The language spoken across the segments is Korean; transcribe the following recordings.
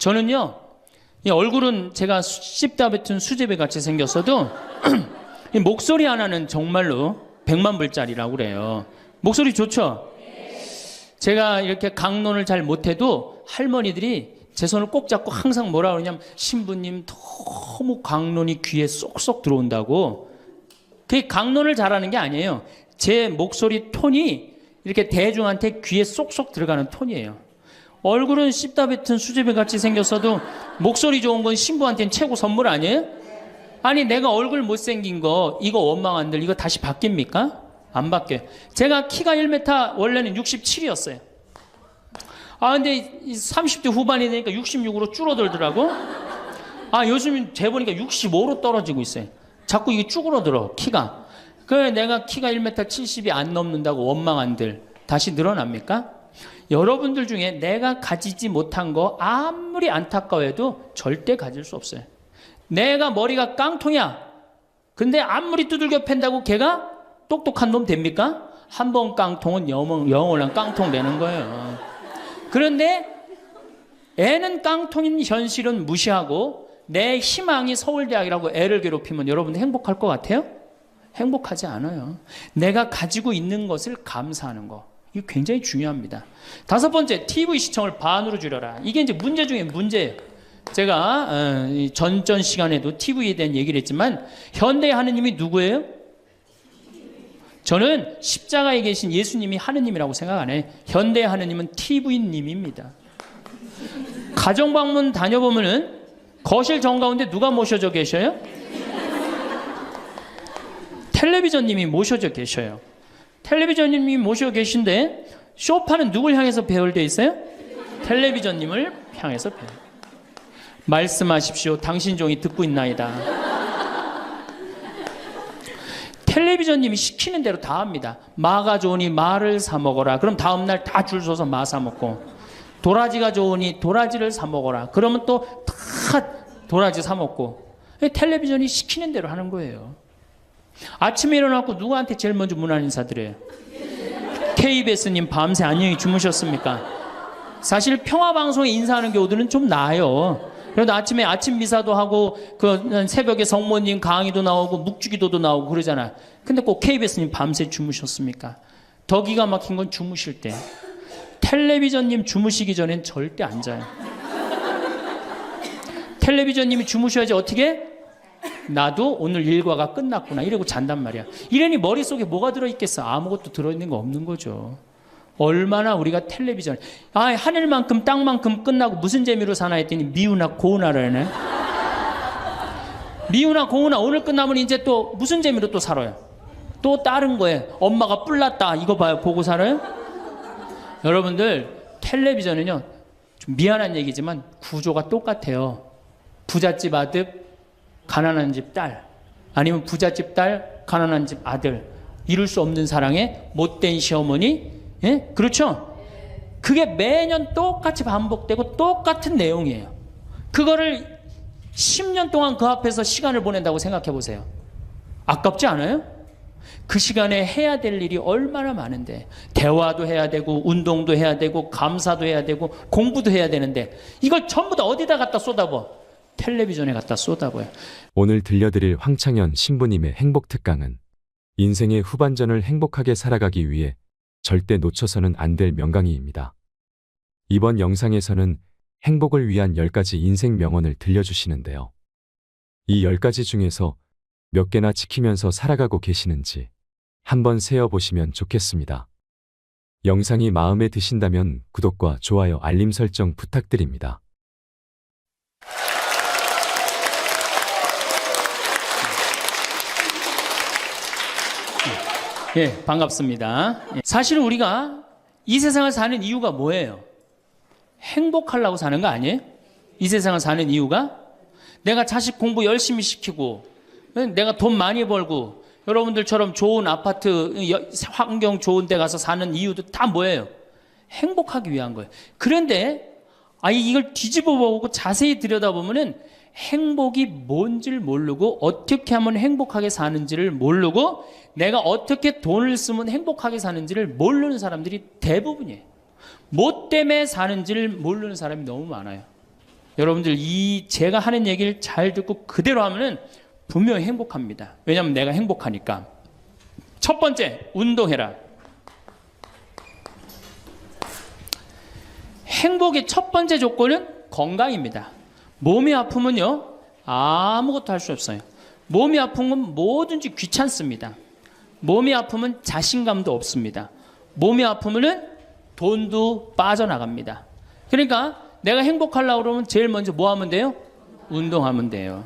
저는요, 이 얼굴은 제가 씹다 뱉은 수제비 같이 생겼어도 이 목소리 하나는 정말로 100만 불짜리라고 그래요. 목소리 좋죠? 제가 이렇게 강론을 잘 못해도 할머니들이 제 손을 꼭 잡고 항상 뭐라 그러냐면 신부님 너무 강론이 귀에 쏙쏙 들어온다고. 그게 강론을 잘하는 게 아니에요. 제 목소리 톤이 이렇게 대중한테 귀에 쏙쏙 들어가는 톤이에요. 얼굴은 씹다 뱉은 수제비 같이 생겼어도 목소리 좋은 건 신부한테는 최고 선물 아니에요? 아니 내가 얼굴 못생긴 거 이거 원망한들 이거 다시 바뀝니까? 안 바뀌어요. 제가 키가 1m 원래는 67이었어요. 아 근데 30대 후반이 되니까 66으로 줄어들더라고. 아 요즘 재보니까 65로 떨어지고 있어요. 자꾸 이게 쭈그러들어 키가. 그래 내가 키가 1m 70이 안 넘는다고 원망한들 다시 늘어납니까? 여러분들 중에 내가 가지지 못한 거 아무리 안타까워해도 절대 가질 수 없어요. 내가 머리가 깡통이야. 근데 아무리 두들겨 팬다고 걔가 똑똑한 놈 됩니까? 한 번 깡통은 영원한 깡통 되는 거예요. 그런데 애는 깡통인 현실은 무시하고 내 희망이 서울대학이라고 애를 괴롭히면 여러분 행복할 것 같아요? 행복하지 않아요. 내가 가지고 있는 것을 감사하는 거. 이거 굉장히 중요합니다. 5번째, TV 시청을 반으로 줄여라. 이게 이제 문제 중에 문제예요. 제가 전전 시간에도 TV에 대한 얘기를 했지만 현대의 하느님이 누구예요? 저는 십자가에 계신 예수님이 하느님이라고 생각 안 해요. 현대의 하느님은 TV님입니다. 가정방문 다녀보면은 거실 정가운데 누가 모셔져 계셔요? 텔레비전님이 모셔져 계셔요. 텔레비전님이 모셔 계신데 소파는 누굴 향해서 배열되어 있어요? 텔레비전님을 향해서 배열. 말씀하십시오. 당신 종이 듣고 있나이다. 텔레비전님이 시키는 대로 다 합니다. 마가 좋으니 마를 사 먹어라. 그럼 다음날 다 줄 서서 마 사 먹고. 도라지가 좋으니 도라지를 사 먹어라. 그러면 또 다 도라지 사 먹고. 텔레비전이 시키는 대로 하는 거예요. 아침에 일어나고 누구한테 제일 먼저 문안 인사드려요? KBS님 밤새 안녕히 주무셨습니까? 사실 평화방송에 인사하는 경우들은 좀 나아요. 그래도 아침에 아침 미사도 하고 그 새벽에 성모님 강의도 나오고 묵주기도도 나오고 그러잖아. 근데 꼭 KBS님 밤새 주무셨습니까? 더 기가 막힌 건 주무실 때. 텔레비전님 주무시기 전엔 절대 안 자요. 텔레비전님이 주무셔야지 어떻게? 나도 오늘 일과가 끝났구나 이러고 잔단 말이야. 이러니 머릿속에 뭐가 들어있겠어? 아무것도 들어있는 거 없는 거죠. 얼마나 우리가 텔레비전 하늘만큼 땅만큼 끝나고 무슨 재미로 사나 했더니 미우나 고우나라네. 미우나 고우나 오늘 끝나면 이제 또 무슨 재미로 또 살아요? 또 다른 거에 엄마가 뿔났다 이거 봐요. 보고 살아요? 여러분들 텔레비전은요 좀 미안한 얘기지만 구조가 똑같아요. 부잣집 아들 가난한 집 딸, 아니면 부잣집 딸, 가난한 집 아들, 이룰 수 없는 사랑에 못된 시어머니, 예? 그렇죠? 그게 매년 똑같이 반복되고 똑같은 내용이에요. 그거를 10년 동안 그 앞에서 시간을 보낸다고 생각해 보세요. 아깝지 않아요? 그 시간에 해야 될 일이 얼마나 많은데 대화도 해야 되고 운동도 해야 되고 감사도 해야 되고 공부도 해야 되는데 이걸 전부 다 어디다 갖다 쏟아부어? 텔레비전에 갖다 쏟아부어요. 오늘 들려드릴 황창현 신부님의 행복 특강은 인생의 후반전을 행복하게 살아가기 위해 절대 놓쳐서는 안 될 명강의입니다. 이번 영상에서는 행복을 위한 10가지 인생 명언을 들려주시는데요. 이 10가지 중에서 몇 개나 지키면서 살아가고 계시는지 한번 세어보시면 좋겠습니다. 영상이 마음에 드신다면 구독과 좋아요, 알림 설정 부탁드립니다. 예, 반갑습니다. 사실 우리가 이 세상을 사는 이유가 뭐예요? 행복하려고 사는 거 아니에요? 이 세상을 사는 이유가? 내가 자식 공부 열심히 시키고 내가 돈 많이 벌고 여러분들처럼 좋은 아파트 환경 좋은 데 가서 사는 이유도 다 뭐예요? 행복하기 위한 거예요. 그런데 이걸 뒤집어 보고 자세히 들여다보면은 행복이 뭔지를 모르고 어떻게 하면 행복하게 사는지를 모르고 내가 어떻게 돈을 쓰면 행복하게 사는지를 모르는 사람들이 대부분이에요. 뭐 때문에 사는지를 모르는 사람이 너무 많아요. 여러분들 제가 하는 얘기를 잘 듣고 그대로 하면은 분명히 행복합니다. 왜냐하면 내가 행복하니까. 첫 번째, 운동해라. 행복의 첫 번째 조건은 건강입니다. 몸이 아프면요, 아무것도 할 수 없어요. 몸이 아픈 건 뭐든지 귀찮습니다. 몸이 아프면 자신감도 없습니다. 몸이 아프면은 돈도 빠져나갑니다. 그러니까 내가 행복하려고 그러면 제일 먼저 뭐 하면 돼요? 운동하면 돼요.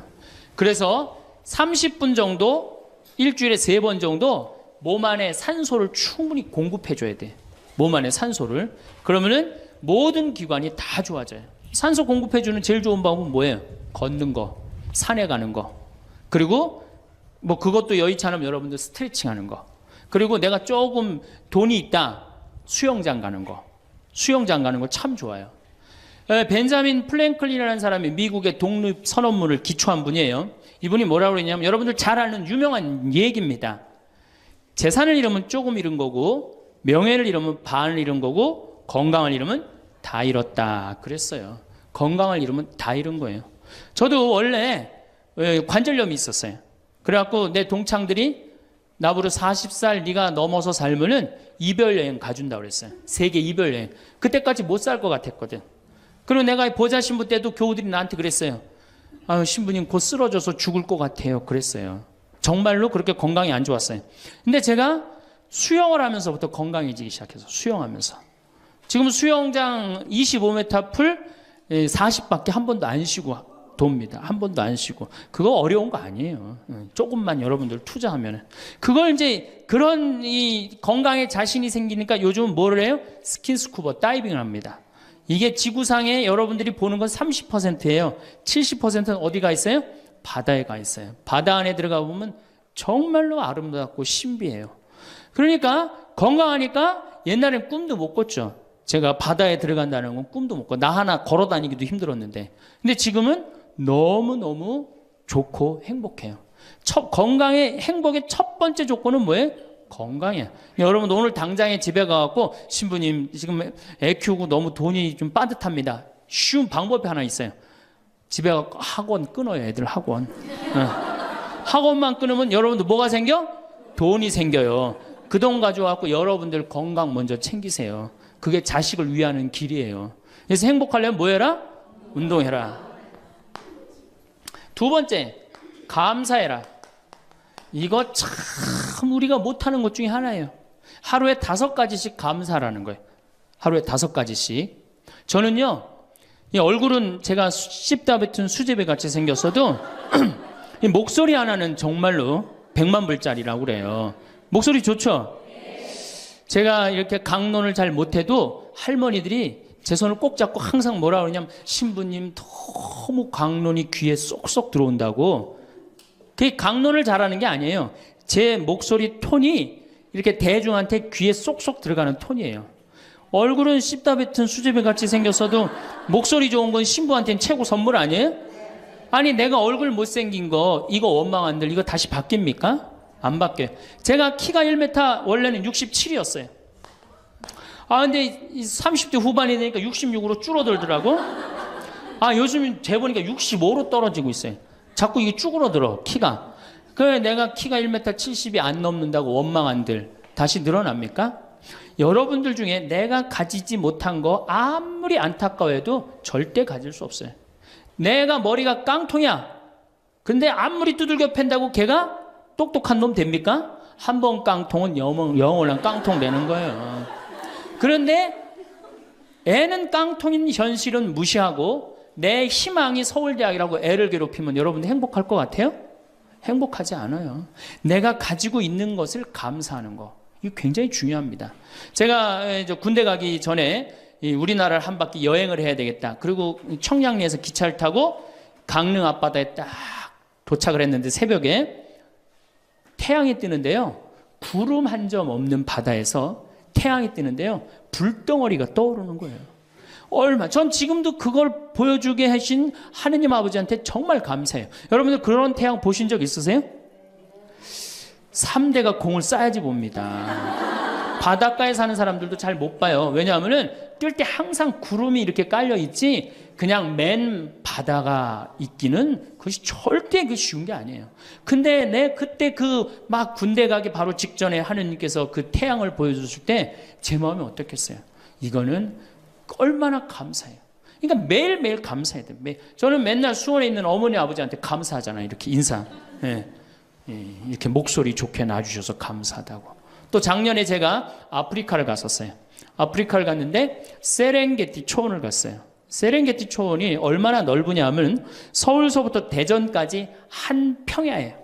그래서 30분 정도, 일주일에 3번 정도 몸 안에 산소를 충분히 공급해 줘야 돼. 몸 안에 산소를. 그러면은 모든 기관이 다 좋아져요. 산소 공급해 주는 제일 좋은 방법은 뭐예요? 걷는 거, 산에 가는 거. 그리고 뭐 그것도 여의치 않으면 여러분들 스트레칭 하는 거. 그리고 내가 조금 돈이 있다. 수영장 가는 거. 수영장 가는 거 참 좋아요. 벤자민 플랭클린이라는 사람이 미국의 독립 선언문을 기초한 분이에요. 이분이 뭐라고 그랬냐면 여러분들 잘 아는 유명한 얘기입니다. 재산을 잃으면 조금 잃은 거고 명예를 잃으면 반을 잃은 거고 건강을 잃으면 다 잃었다 그랬어요. 건강을 잃으면 다 잃은 거예요. 저도 원래 관절염이 있었어요. 그래갖고 내 동창들이 나보고 40살 네가 넘어서 살면은 이별여행 가준다고 그랬어요. 세계 이별여행. 그때까지 못 살 것 같았거든. 그리고 내가 보좌 신부 때도 교우들이 나한테 그랬어요. 아, 신부님 곧 쓰러져서 죽을 것 같아요. 그랬어요. 정말로 그렇게 건강이 안 좋았어요. 근데 제가 수영을 하면서부터 건강해지기 시작해서 수영하면서 지금 수영장 25m 풀 40밖에 한 번도 안 쉬고 돕니다. 한 번도 안 쉬고. 그거 어려운 거 아니에요. 조금만 여러분들 투자하면은. 그걸 이제 그런 이 건강에 자신이 생기니까 요즘은 뭐를 해요? 스킨스쿠버 다이빙을 합니다. 이게 지구상에 여러분들이 보는 건 30%예요. 70%는 어디가 있어요? 바다에 가 있어요. 바다 안에 들어가 보면 정말로 아름답고 신비해요. 그러니까 건강하니까 옛날엔 꿈도 못 꿨죠. 제가 바다에 들어간다는 건 꿈도 못 꿔. 나 하나 걸어 다니기도 힘들었는데. 근데 지금은 너무너무 좋고 행복해요. 건강의 행복의 첫 번째 조건은 뭐예요? 건강이야. 여러분 오늘 당장에 집에 가갖고 신부님 지금 애 키우고 너무 돈이 좀 빠듯합니다. 쉬운 방법이 하나 있어요. 집에 가서 학원 끊어요. 애들 학원. 학원만 끊으면 여러분들 뭐가 생겨? 돈이 생겨요. 그 돈 가져와갖고 여러분들 건강 먼저 챙기세요. 그게 자식을 위하는 길이에요. 그래서 행복하려면 뭐 해라? 운동해라. 두 번째, 감사해라. 이거 참 우리가 못하는 것 중에 하나예요. 하루에 5가지씩 감사라는 거예요. 하루에 5가지씩. 저는요, 이 얼굴은 제가 씹다 뱉은 수제비 같이 생겼어도 이 목소리 하나는 정말로 100만 불짜리라고 그래요. 목소리 좋죠? 제가 이렇게 강론을 잘 못해도 할머니들이 제 손을 꼭 잡고 항상 뭐라 그러냐면 신부님 너무 강론이 귀에 쏙쏙 들어온다고. 그게 강론을 잘하는 게 아니에요. 제 목소리 톤이 이렇게 대중한테 귀에 쏙쏙 들어가는 톤이에요. 얼굴은 씹다 뱉은 수제비 같이 생겼어도 목소리 좋은 건 신부한테는 최고 선물 아니에요? 아니 내가 얼굴 못생긴 거 이거 원망한들 이거 다시 바뀝니까? 안 바뀌어요. 제가 키가 1m 원래는 67이었어요. 아 근데 30대 후반이 되니까 66으로 줄어들더라고. 아 요즘 재보니까 65로 떨어지고 있어요. 자꾸 이게 쭈그러들어 키가. 그래 내가 키가 1m 70이 안 넘는다고 원망한들 다시 늘어납니까? 여러분들 중에 내가 가지지 못한 거 아무리 안타까워해도 절대 가질 수 없어요. 내가 머리가 깡통이야. 근데 아무리 두들겨 팬다고 걔가 똑똑한 놈 됩니까? 한 번 깡통은 영원한 깡통 되는 거예요. 그런데 애는 깡통인 현실은 무시하고 내 희망이 서울대학이라고 애를 괴롭히면 여러분들 행복할 것 같아요? 행복하지 않아요. 내가 가지고 있는 것을 감사하는 거. 이거 굉장히 중요합니다. 제가 군대 가기 전에 우리나라를 한 바퀴 여행을 해야 되겠다. 그리고 청량리에서 기차를 타고 강릉 앞바다에 딱 도착을 했는데 새벽에 태양이 뜨는데요. 구름 한 점 없는 바다에서 태양이 뜨는데요. 불덩어리가 떠오르는 거예요. 전 지금도 그걸 보여주게 하신 하느님 아버지한테 정말 감사해요. 여러분들 그런 태양 보신 적 있으세요? 3대가 공을 쌓아야지 봅니다. 바닷가에 사는 사람들도 잘 못 봐요. 왜냐하면은 뜰 때 항상 구름이 이렇게 깔려 있지 그냥 맨 바다가 있기는 그것이 절대 그 쉬운 게 아니에요. 근데 내 그때 그 막 군대 가기 바로 직전에 하느님께서 그 태양을 보여주실 때 제 마음이 어떻겠어요? 이거는 얼마나 감사해요. 그러니까 매일매일 감사해야 돼요. 저는 맨날 수원에 있는 어머니 아버지한테 감사하잖아요. 이렇게 인사. 예. 이렇게 목소리 좋게 놔주셔서 감사하다고. 또 작년에 제가 아프리카를 갔었어요. 아프리카를 갔는데 세렝게티 초원을 갔어요. 세렝게티 초원이 얼마나 넓으냐면 서울서부터 대전까지 한 평야예요.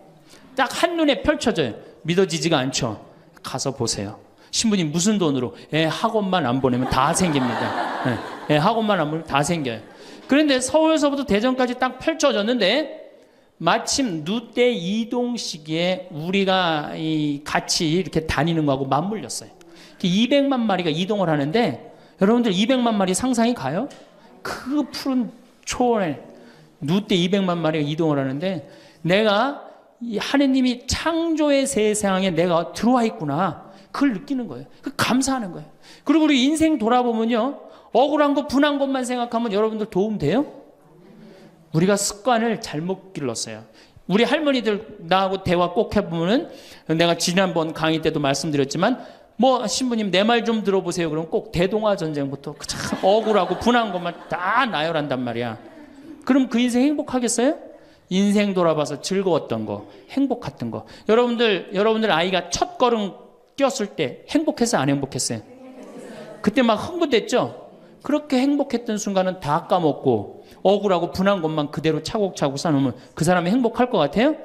딱 한눈에 펼쳐져요. 믿어지지가 않죠? 가서 보세요. 신부님 무슨 돈으로? 학원만 안 보내면 다 생깁니다. 학원만 안 보내면 다 생겨요. 그런데 서울서부터 대전까지 딱 펼쳐졌는데 마침 누때 이동 시기에 우리가 같이 이렇게 다니는 거하고 맞물렸어요. 200만 마리가 이동을 하는데 여러분들 200만 마리 상상이 가요? 그 푸른 초원에 누때 200만 마리가 이동을 하는데 내가 이 하느님이 창조의 세상에 내가 들어와 있구나. 그걸 느끼는 거예요. 감사하는 거예요. 그리고 우리 인생 돌아보면요. 억울한 것, 분한 것만 생각하면 여러분들 도움 돼요? 우리가 습관을 잘못 길렀어요. 우리 할머니들 나하고 대화 꼭 해보면은 내가 지난번 강의 때도 말씀드렸지만 뭐 신부님 내 말 좀 들어보세요. 그럼 꼭 대동아 전쟁부터 참 억울하고 분한 것만 다 나열한단 말이야. 그럼 그 인생 행복하겠어요? 인생 돌아봐서 즐거웠던 거, 행복했던 거. 여러분들 아이가 첫 걸음 뛰었을 때 행복했어요? 안 행복했어요? 그때 막 흥분됐죠? 그렇게 행복했던 순간은 다 까먹고 억울하고 분한 것만 그대로 차곡차곡 쌓아놓으면 그 사람이 행복할 것 같아요?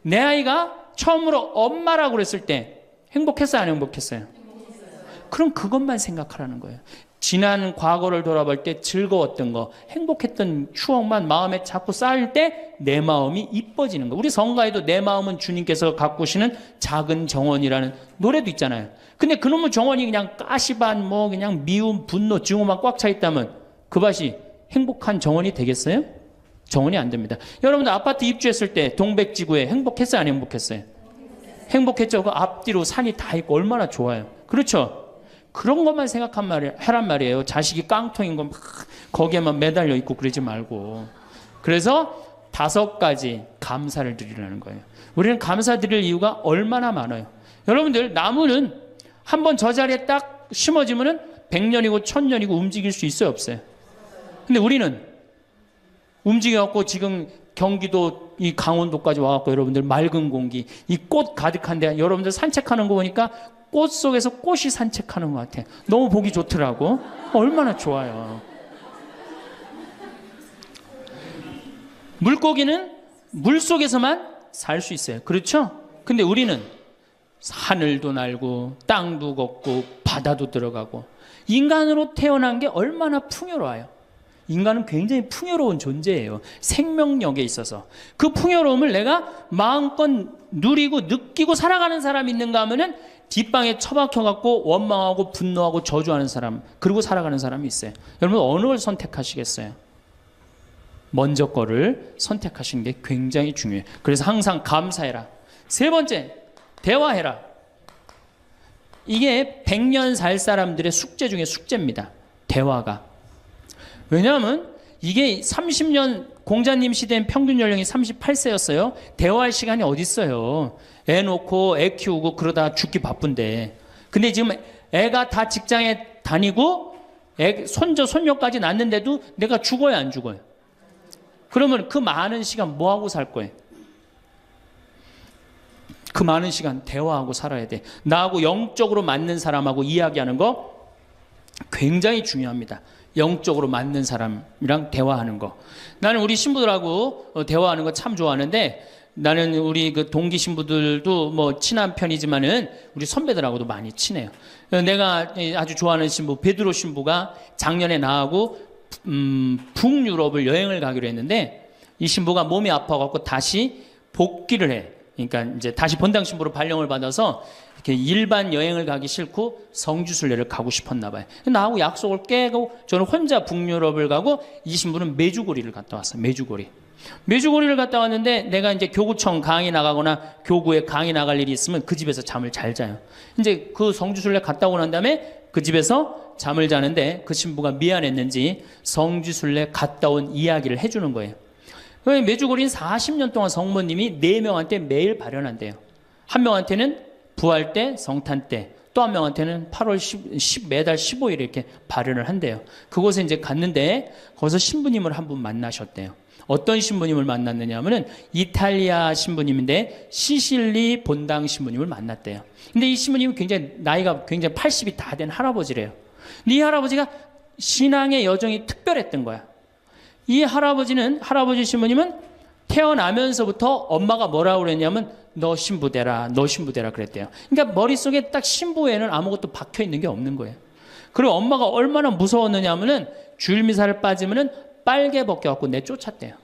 내 아이가 처음으로 엄마라고 그랬을 때 행복했어요? 안 행복했어요? 그럼 그것만 생각하라는 거예요. 지난 과거를 돌아볼 때 즐거웠던 거, 행복했던 추억만 마음에 자꾸 쌓일 때 내 마음이 이뻐지는 거. 우리 성가에도 내 마음은 주님께서 가꾸시는 작은 정원이라는 노래도 있잖아요. 근데 그놈의 정원이 그냥 가시반 뭐 그냥 미움, 분노, 증오만 꽉 차 있다면 그 밭이 행복한 정원이 되겠어요? 정원이 안 됩니다. 여러분들 아파트 입주했을 때 동백지구에 행복했어요? 안 행복했어요? 행복했죠. 그 앞뒤로 산이 다 있고 얼마나 좋아요. 그렇죠? 그런 것만 하란 말이에요. 자식이 깡통인 거 막 거기에만 매달려 있고 그러지 말고. 그래서 5가지 감사를 드리라는 거예요. 우리는 감사드릴 이유가 얼마나 많아요. 여러분들 나무는 한번 저 자리에 딱 심어지면은 100년이고 1000년이고 움직일 수 있어요, 없어요? 근데 우리는 움직여갖고 지금 경기도 이 강원도까지 와갖고 여러분들 맑은 공기, 이 꽃 가득한데 여러분들 산책하는 거 보니까 꽃 속에서 꽃이 산책하는 것 같아. 너무 보기 좋더라고. 얼마나 좋아요. 물고기는 물 속에서만 살 수 있어요. 그렇죠? 근데 우리는 하늘도 날고 땅도 걷고 바다도 들어가고 인간으로 태어난 게 얼마나 풍요로워요. 인간은 굉장히 풍요로운 존재예요. 생명력에 있어서. 그 풍요로움을 내가 마음껏 누리고 느끼고 살아가는 사람이 있는가 하면은 뒷방에 처박혀갖고 원망하고 분노하고 저주하는 사람, 그리고 살아가는 사람이 있어요. 여러분 어느 걸 선택하시겠어요? 먼저 거를 선택하시는 게 굉장히 중요해요. 그래서 항상 감사해라. 3번째, 대화해라. 이게 100년 살 사람들의 숙제 중에 숙제입니다. 대화가. 왜냐하면 이게 30년 공자님 시대엔 평균 연령이 38세였어요. 대화할 시간이 어디 있어요. 애 놓고 애 키우고 그러다 죽기 바쁜데. 근데 지금 애가 다 직장에 다니고 손자 손녀까지 낳는데도 내가 죽어요, 안 죽어요? 그러면 그 많은 시간 뭐 하고 살 거예요? 그 많은 시간 대화하고 살아야 돼. 나하고 영적으로 맞는 사람하고 이야기하는 거 굉장히 중요합니다. 영적으로 맞는 사람이랑 대화하는 거. 나는 우리 신부들하고 대화하는 거 참 좋아하는데, 나는 우리 그 동기 신부들도 뭐 친한 편이지만은 우리 선배들하고도 많이 친해요. 내가 아주 좋아하는 신부 베드로 신부가 작년에 나하고 북유럽을 여행을 가기로 했는데, 이 신부가 몸이 아파갖고 다시 복귀를 해. 그러니까 이제 다시 본당 신부로 발령을 받아서 이렇게 일반 여행을 가기 싫고 성지순례를 가고 싶었나 봐요. 나하고 약속을 깨고 저는 혼자 북유럽을 가고, 이 신부는 메주고리를 갔다 왔어요. 메주고리를 갔다 왔는데, 내가 이제 교구청 강의 나가거나 교구에 강의 나갈 일이 있으면 그 집에서 잠을 잘 자요. 이제 그 성지순례 갔다 오고 난 다음에 그 집에서 잠을 자는데 그 신부가 미안했는지 성지순례 갔다 온 이야기를 해주는 거예요. 메주고리는 40년 동안 성모님이 4명한테 매일 발현한대요. 한 명한테는 부활 때, 성탄 때, 또 한 명한테는 8월 10 매달 15일에 이렇게 발현을 한대요. 그곳에 이제 갔는데 거기서 신부님을 한 분 만나셨대요. 어떤 신부님을 만났느냐 하면은 이탈리아 신부님인데 시실리 본당 신부님을 만났대요. 근데 이 신부님이 나이가 굉장히 80이 다 된 할아버지래요. 근데 이 할아버지가 신앙의 여정이 특별했던 거야. 이 할아버지 신부님은 태어나면서부터 엄마가 뭐라고 그랬냐면 너 신부되라, 너 신부되라 그랬대요. 그러니까 머릿속에 딱 신부에는 아무것도 박혀 있는 게 없는 거예요. 그리고 엄마가 얼마나 무서웠느냐 하면은 주일미사를 빠지면은 빨개 벗겨갖고 내쫓았대요.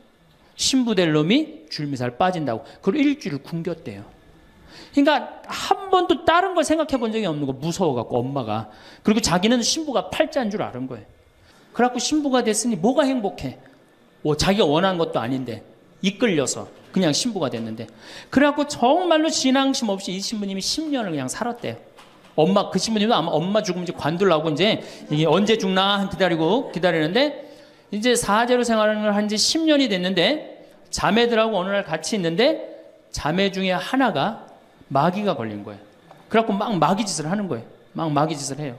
신부될 놈이 주일미사를 빠진다고. 그리고 일주일 굶겼대요. 그러니까 한 번도 다른 걸 생각해 본 적이 없는 거, 무서워갖고 엄마가. 그리고 자기는 신부가 팔자인 줄 아는 거예요. 그래갖고 신부가 됐으니 뭐가 행복해? 자기가 원한 것도 아닌데 이끌려서 그냥 신부가 됐는데. 그래갖고 정말로 신앙심 없이 이 신부님이 10년을 그냥 살았대요. 그 신부님도 아마 엄마 죽으면 이제 관두려고 이제 이게 언제 죽나 기다리는데 이제 사제로 생활을 한 지 10년이 됐는데 자매들하고 어느 날 같이 있는데 자매 중에 하나가 마귀가 걸린 거예요. 그래갖고 막 마귀짓을 하는 거예요. 막 마귀짓을 해요.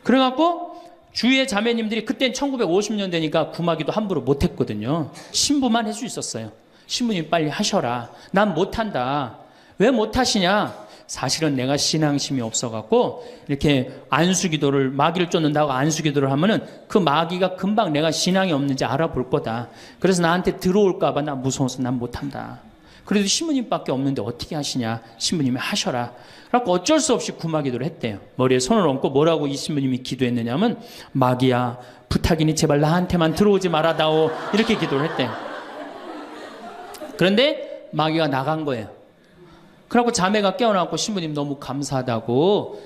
그래갖고 주위의 자매님들이 그땐 1950년대니까 구마기도 함부로 못했거든요. 신부만 할 수 있었어요. 신부님 빨리 하셔라. 난 못한다. 왜 못하시냐? 사실은 내가 신앙심이 없어갖고 이렇게 안수기도를 마귀를 쫓는다고 안수기도를 하면은 그 마귀가 금방 내가 신앙이 없는지 알아볼 거다. 그래서 나한테 들어올까봐 나 무서워서 난 못한다. 그래도 신부님밖에 없는데 어떻게 하시냐? 신부님이 하셔라. 그래갖고 어쩔 수 없이 구마기도를 했대요. 머리에 손을 얹고 뭐라고 이 신부님이 기도했느냐면 마귀야 부탁이니 제발 나한테만 들어오지 말아다오 이렇게 기도를 했대요. 그런데 마귀가 나간 거예요. 그래갖고 자매가 깨어나고 신부님 너무 감사하다고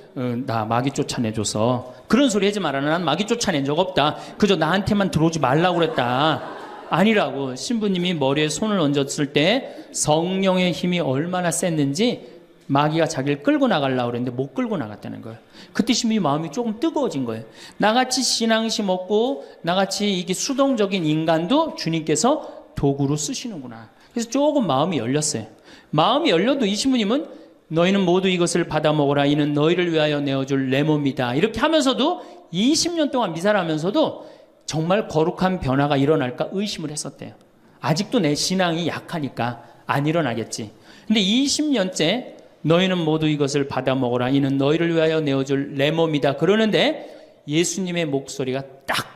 나 마귀 쫓아내줘서 그런 소리 하지 마라. 난 마귀 쫓아낸 적 없다. 그저 나한테만 들어오지 말라고 그랬다. 아니라고. 신부님이 머리에 손을 얹었을 때 성령의 힘이 얼마나 셌는지 마귀가 자기를 끌고 나가려고 그랬는데 못 끌고 나갔다는 거예요. 그때 신부님 마음이 조금 뜨거워진 거예요. 나같이 신앙심 없고 나같이 이게 수동적인 인간도 주님께서 도구로 쓰시는구나. 그래서 조금 마음이 열렸어요. 마음이 열려도 이 신부님은 너희는 모두 이것을 받아 먹어라. 이는 너희를 위하여 내어줄 내 몸이다. 이렇게 하면서도 20년 동안 미사를 하면서도 정말 거룩한 변화가 일어날까 의심을 했었대요. 아직도 내 신앙이 약하니까 안 일어나겠지. 근데 20년째 너희는 모두 이것을 받아 먹어라. 이는 너희를 위하여 내어줄 내 몸이다. 그러는데 예수님의 목소리가 딱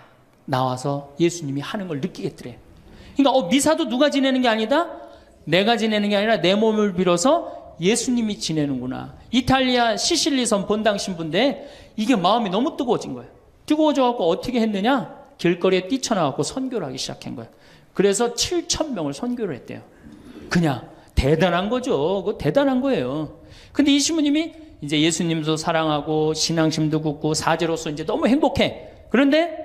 나와서 예수님이 하는 걸 느끼겠더래. 그러니까 미사도 누가 지내는 게 아니다? 내가 지내는 게 아니라 내 몸을 빌어서 예수님이 지내는구나. 이탈리아 시실리섬 본당 신부인데 이게 마음이 너무 뜨거워진 거예요. 뜨거워져갖고 어떻게 했느냐? 길거리에 뛰쳐나가고 선교를 하기 시작한 거예요. 그래서 7,000명을 선교를 했대요. 그냥 대단한 거죠. 그거 대단한 거예요. 근데 이 신부님이 이제 예수님도 사랑하고 신앙심도 굳고 사제로서 이제 너무 행복해. 그런데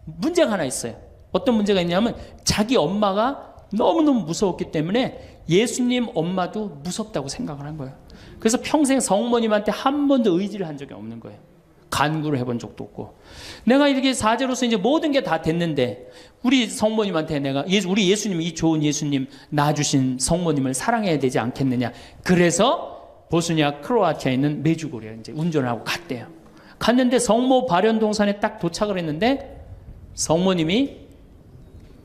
문제가 하나 있어요. 어떤 문제가 있냐면 자기 엄마가 너무너무 무서웠기 때문에 예수님 엄마도 무섭다고 생각을 한 거예요. 그래서 평생 성모님한테 한 번도 의지를 한 적이 없는 거예요. 간구를 해본 적도 없고. 내가 이렇게 사제로서 이제 모든 게 다 됐는데 우리 성모님한테 우리 예수님, 이 좋은 예수님 낳아주신 성모님을 사랑해야 되지 않겠느냐. 그래서 보스니아 크로아티아에 있는 메주고리에 이제 운전하고 갔대요. 갔는데 성모 발현동산에 딱 도착을 했는데 성모님이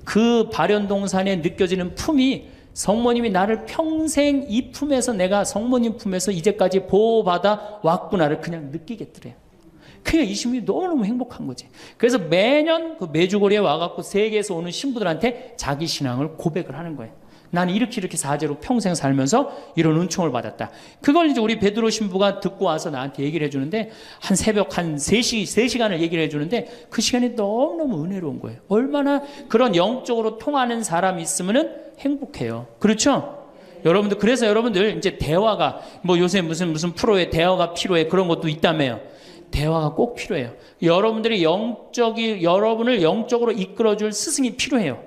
그 발현동산에 느껴지는 품이 성모님이 나를 평생 이 품에서 내가 성모님 품에서 이제까지 보호받아 왔구나를 그냥 느끼겠더래요. 그냥 이 신부님이 너무너무 행복한 거지. 그래서 매년 그 메주고리에 와갖고 세계에서 오는 신부들한테 자기 신앙을 고백을 하는 거예요. 나는 이렇게 사제로 평생 살면서 이런 은총을 받았다. 그걸 이제 우리 베드로 신부가 듣고 와서 나한테 얘기를 해주는데 한 새벽 한 3시간을 얘기를 해주는데 그 시간이 너무너무 은혜로운 거예요. 얼마나 그런 영적으로 통하는 사람이 있으면은 행복해요. 그렇죠? 여러분들, 그래서 여러분들 이제 대화가 뭐 요새 무슨 프로에 대화가 필요해 그런 것도 있다며요. 대화가 꼭 필요해요. 여러분을 영적으로 이끌어줄 스승이 필요해요.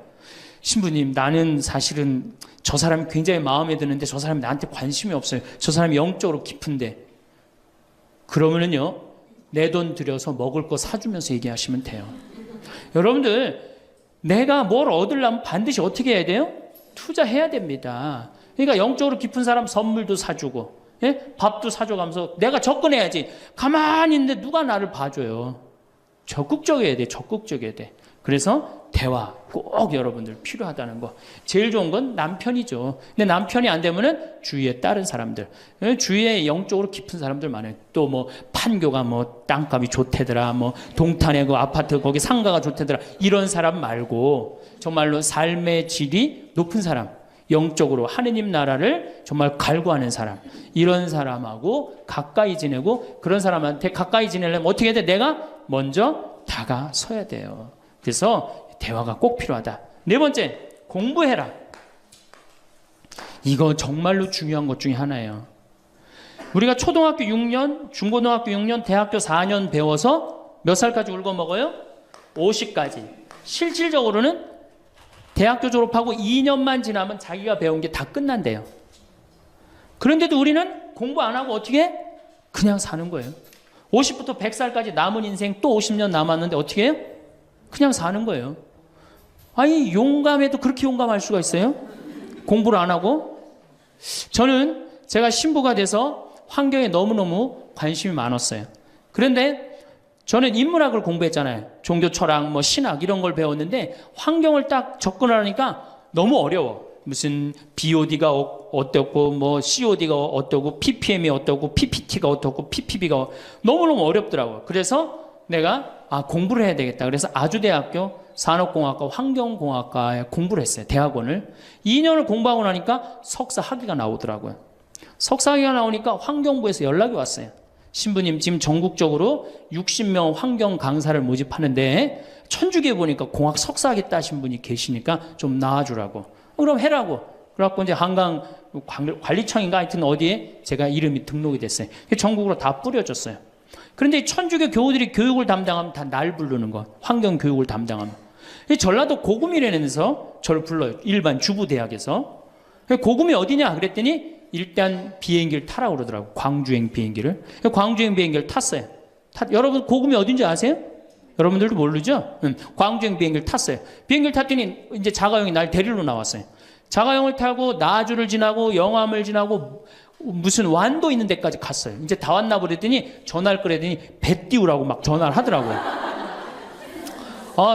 신부님, 나는 사실은 저 사람이 굉장히 마음에 드는데 저 사람이 나한테 관심이 없어요. 저 사람이 영적으로 깊은데. 그러면은요, 내 돈 들여서 먹을 거 사주면서 얘기하시면 돼요. 여러분들, 내가 뭘 얻으려면 반드시 어떻게 해야 돼요? 투자해야 됩니다. 그러니까 영적으로 깊은 사람 선물도 사주고, 예? 밥도 사줘가면서 내가 접근해야지. 가만히 있는데 누가 나를 봐줘요. 적극적이어야 돼. 적극적이어야 돼. 그래서 대화 꼭 여러분들 필요하다는 거. 제일 좋은 건 남편이죠. 근데 남편이 안 되면은 주위에 다른 사람들, 주위에 영적으로 깊은 사람들 많아요. 또 뭐 판교가 뭐 땅값이 좋대더라, 뭐 동탄에 그 아파트 거기 상가가 좋대더라, 이런 사람 말고 정말로 삶의 질이 높은 사람, 영적으로 하느님 나라를 정말 갈구하는 사람, 이런 사람하고 가까이 지내고, 그런 사람한테 가까이 지내려면 어떻게 해야 돼? 내가 먼저 다가서야 돼요. 그래서 대화가 꼭 필요하다. 네 번째, 공부해라. 이거 정말로 중요한 것 중에 하나예요. 우리가 초등학교 6년, 중고등학교 6년, 대학교 4년 배워서 몇 살까지 울고 먹어요? 50까지. 실질적으로는 대학교 졸업하고 2년만 지나면 자기가 배운 게 다 끝난대요. 그런데도 우리는 공부 안 하고 어떻게 해? 그냥 사는 거예요. 50부터 100살까지 남은 인생 또 50년 남았는데 어떻게 해요? 그냥 사는 거예요. 아니, 용감해도 그렇게 용감할 수가 있어요? 공부를 안 하고? 저는 제가 신부가 돼서 환경에 너무너무 관심이 많았어요. 그런데 저는 인문학을 공부했잖아요. 종교 철학, 뭐 신학 이런 걸 배웠는데 환경을 딱 접근하니까 너무 어려워. 무슨 BOD가 어떻고, 뭐 COD가 어떻고, PPM이 어떻고, PPT가 어떻고, PPB가 너무너무 어렵더라고요. 그래서 내가 공부를 해야 되겠다. 그래서 아주대학교 산업공학과 환경공학과에 공부를 했어요. 대학원을. 2년을 공부하고 나니까 석사 학위가 나오더라고요. 석사 학위가 나오니까 환경부에서 연락이 왔어요. 신부님, 지금 전국적으로 60명 환경 강사를 모집하는데 천주교에 보니까 공학 석사 학위 따신 분이 계시니까 좀 나와주라고. 그럼 해라고. 그래갖고 이제 한강 관리청인가 하여튼 어디에 제가 이름이 등록이 됐어요. 전국으로 다 뿌려졌어요. 그런데 천주교 교우들이 교육을 담당하면 다 날 부르는 거. 환경 교육을 담당하면. 전라도 고금이라면서 저를 불러요. 일반 주부대학에서. 고금이 어디냐 그랬더니 일단 비행기를 타라고 그러더라고. 광주행 비행기를. 광주행 비행기를 탔어요. 여러분 고금이 어딘지 아세요? 여러분들도 모르죠? 광주행 비행기를 탔어요. 비행기를 탔더니 이제 자가용이 날 데리러 나왔어요. 자가용을 타고 나주를 지나고 영암을 지나고 무슨 완도 있는 데까지 갔어요. 이제 다 왔나 보랬더니 전화를 끌더니 배 띄우라고 막 전화를 하더라고요.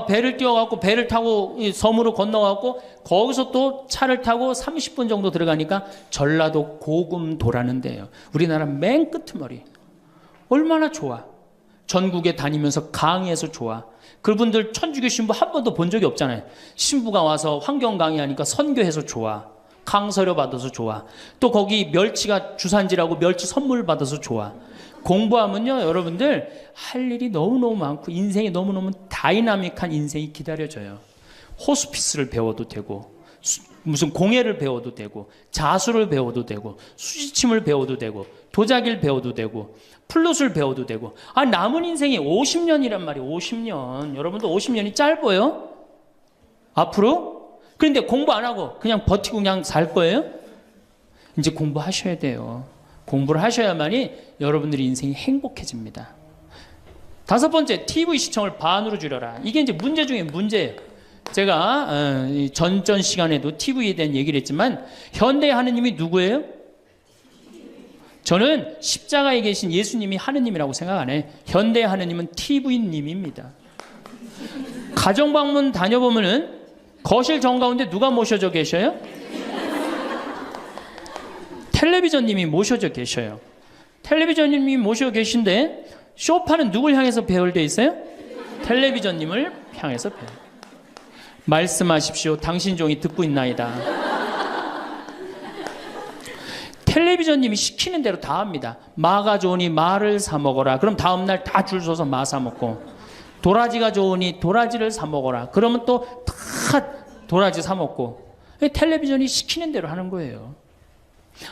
배를 띄워갖고 배를 타고 섬으로 건너갖고 거기서 또 차를 타고 30분 정도 들어가니까 전라도 고금도라는 데예요. 우리나라 맨 끄트머리. 얼마나 좋아. 전국에 다니면서 강의해서 좋아. 그분들 천주교 신부 한 번도 본 적이 없잖아요. 신부가 와서 환경 강의하니까 선교해서 좋아. 강서료 받아서 좋아. 또 거기 멸치가 주산지라고 멸치 선물 받아서 좋아. 공부하면요, 여러분들 할 일이 너무너무 많고 인생이 너무너무 다이나믹한 인생이 기다려져요. 호스피스를 배워도 되고, 무슨 공예를 배워도 되고, 자수를 배워도 되고, 수지침을 배워도 되고, 도자기를 배워도 되고, 플룻을 배워도 되고. 남은 인생이 50년이란 말이에요. 50년. 여러분도 50년이 짧아요? 앞으로? 그런데 공부 안 하고 그냥 버티고 그냥 살 거예요? 이제 공부하셔야 돼요. 공부를 하셔야만이 여러분들의 인생이 행복해집니다. 다섯 번째, TV 시청을 반으로 줄여라. 이게 이제 문제 중에 문제예요. 제가 전전 시간에도 TV에 대한 얘기를 했지만 현대의 하느님이 누구예요? 저는 십자가에 계신 예수님이 하느님이라고 생각 안 해요. 현대의 하느님은 TV님입니다. 가정방문 다녀보면은 거실 정가운데 누가 모셔져 계셔요? 텔레비전님이 모셔져 계셔요. 텔레비전님이 모셔 계신데 쇼파는 누굴 향해서 배열되어 있어요? 텔레비전님을 향해서 배열. 말씀하십시오. 당신 종이 듣고 있나이다. 텔레비전님이 시키는 대로 다 합니다. 마가 좋으니 마를 사 먹어라. 그럼 다음날 다 줄 서서 마 사 먹고, 도라지가 좋으니 도라지를 사 먹어라. 그러면 또 다 도라지 사 먹고. 텔레비전이 시키는 대로 하는 거예요.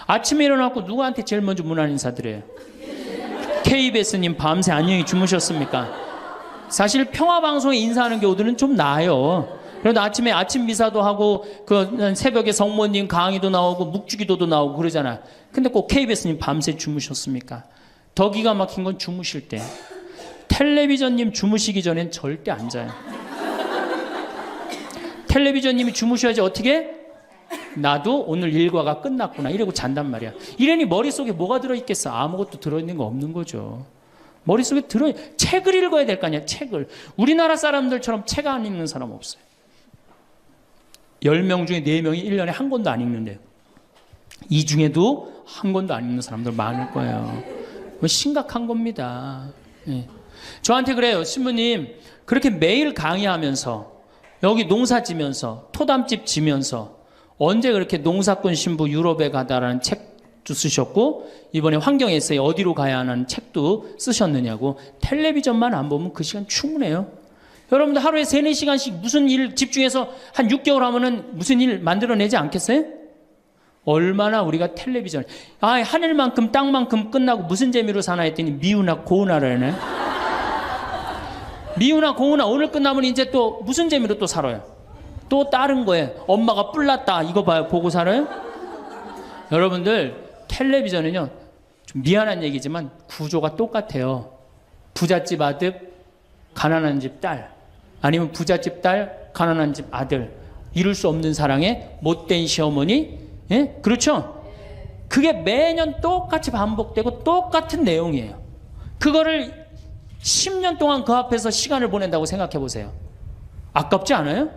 아침에 일어나고 누구한테 제일 먼저 문안 인사드려요? KBS님 밤새 안녕히 주무셨습니까? 사실 평화방송에 인사하는 경우들은 좀 나아요. 그래도 아침에 아침 미사도 하고 그 새벽에 성모님 강의도 나오고 묵주기도도 나오고 그러잖아. 근데 꼭 KBS님 밤새 주무셨습니까? 더 기가 막힌 건 주무실 때. 텔레비전님 주무시기 전엔 절대 안 자요. 텔레비전님이 주무셔야지 어떻게? 나도 오늘 일과가 끝났구나 이러고 잔단 말이야. 이러니 머릿속에 뭐가 들어있겠어? 아무것도 들어있는 거 없는 거죠. 머릿속에 책을 읽어야 될 거 아니야. 책을. 우리나라 사람들처럼 책 안 읽는 사람 없어요. 10명 중에 4명이 1년에 한 권도 안 읽는데요. 이 중에도 한 권도 안 읽는 사람들 많을 거예요. 심각한 겁니다. 예. 저한테 그래요. 신부님 그렇게 매일 강의하면서 여기 농사 지면서 토담집 지면서 언제 그렇게 농사꾼 신부 유럽에 가다라는 책도 쓰셨고 이번에 환경에세이 어디로 가야 하는 책도 쓰셨느냐고. 텔레비전만 안 보면 그 시간 충분해요. 여러분들 하루에 3-4시간씩 무슨 일 집중해서 한 6개월 하면은 무슨 일 만들어내지 않겠어요? 얼마나 우리가 텔레비전 하늘만큼 땅만큼 끝나고 무슨 재미로 사나 했더니 미우나 고우나라네. 미우나 고우나 오늘 끝나면 이제 또 무슨 재미로 또 살아요? 또 다른 거예요. 엄마가 뿔났다 이거 봐요. 보고 살아요? 여러분들 텔레비전은요 좀 미안한 얘기지만 구조가 똑같아요. 부잣집 아들 가난한 집 딸 아니면 부잣집 딸 가난한 집 아들 이룰 수 없는 사랑에 못된 시어머니. 예? 그렇죠? 그게 매년 똑같이 반복되고 똑같은 내용이에요. 그거를 10년 동안 그 앞에서 시간을 보낸다고 생각해 보세요. 아깝지 않아요?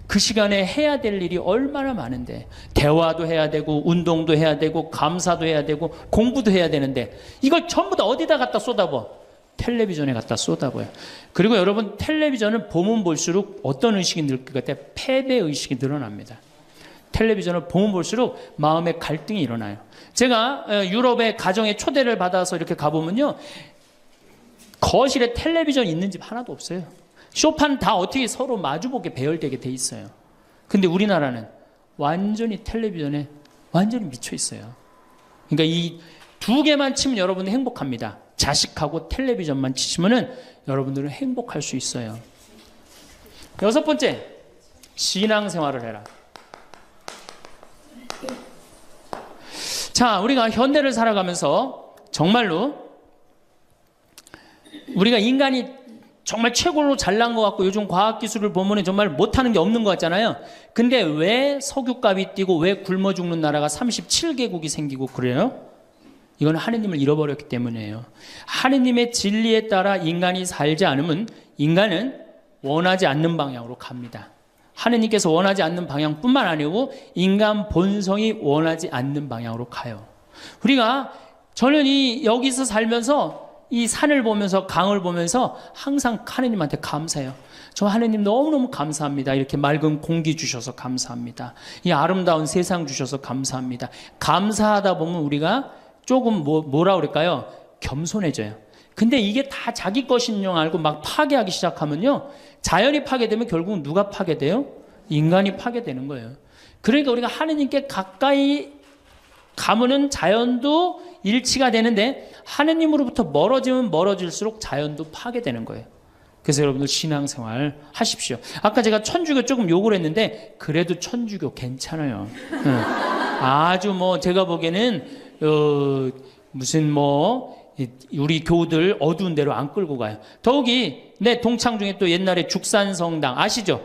그 시간에 해야 될 일이 얼마나 많은데 대화도 해야 되고 운동도 해야 되고 감사도 해야 되고 공부도 해야 되는데 이걸 전부 다 어디다 갖다 쏟아부어? 텔레비전에 갖다 쏟아부어요. 그리고 여러분 텔레비전은 보면 볼수록 어떤 의식이 늘 것 같아요? 패배의식이 늘어납니다. 텔레비전을 보면 볼수록 마음의 갈등이 일어나요. 제가 유럽의 가정에 초대를 받아서 이렇게 가보면요 거실에 텔레비전 있는 집 하나도 없어요. 쇼파는 다 어떻게 서로 마주보게 배열되게 돼 있어요. 근데 우리나라는 완전히 텔레비전에 완전히 미쳐 있어요. 그러니까 이 두 개만 치면 여러분은 행복합니다. 자식하고 텔레비전만 치시면은 여러분들은 행복할 수 있어요. 6번째, 신앙생활을 해라. 자, 우리가 현대를 살아가면서 정말로 우리가 인간이 정말 최고로 잘난 것 같고 요즘 과학기술을 보면 정말 못하는 게 없는 것 같잖아요. 근데 왜 석유값이 뛰고 왜 굶어 죽는 나라가 37개국이 생기고 그래요? 이건 하느님을 잃어버렸기 때문이에요. 하느님의 진리에 따라 인간이 살지 않으면 인간은 원하지 않는 방향으로 갑니다. 하느님께서 원하지 않는 방향뿐만 아니고 인간 본성이 원하지 않는 방향으로 가요. 우리가 저는 여기서 살면서 이 산을 보면서 강을 보면서 항상 하느님한테 감사해요. 저 하느님 너무너무 감사합니다. 이렇게 맑은 공기 주셔서 감사합니다. 이 아름다운 세상 주셔서 감사합니다. 감사하다 보면 우리가 조금 뭐라 그럴까요? 겸손해져요. 근데 이게 다 자기 것인 줄 알고 막 파괴하기 시작하면요. 자연이 파괴되면 결국 누가 파괴돼요? 인간이 파괴되는 거예요. 그러니까 우리가 하느님께 가까이 가면은 자연도 일치가 되는데 하느님으로부터 멀어지면 멀어질수록 자연도 파괴되는 거예요. 그래서 여러분들 신앙생활 하십시오. 아까 제가 천주교 조금 욕을 했는데 그래도 천주교 괜찮아요. 아주 제가 보기에는 무슨 우리 교우들 어두운 데로 안 끌고 가요. 더욱이 내 동창 중에 또 옛날에 죽산성당 아시죠?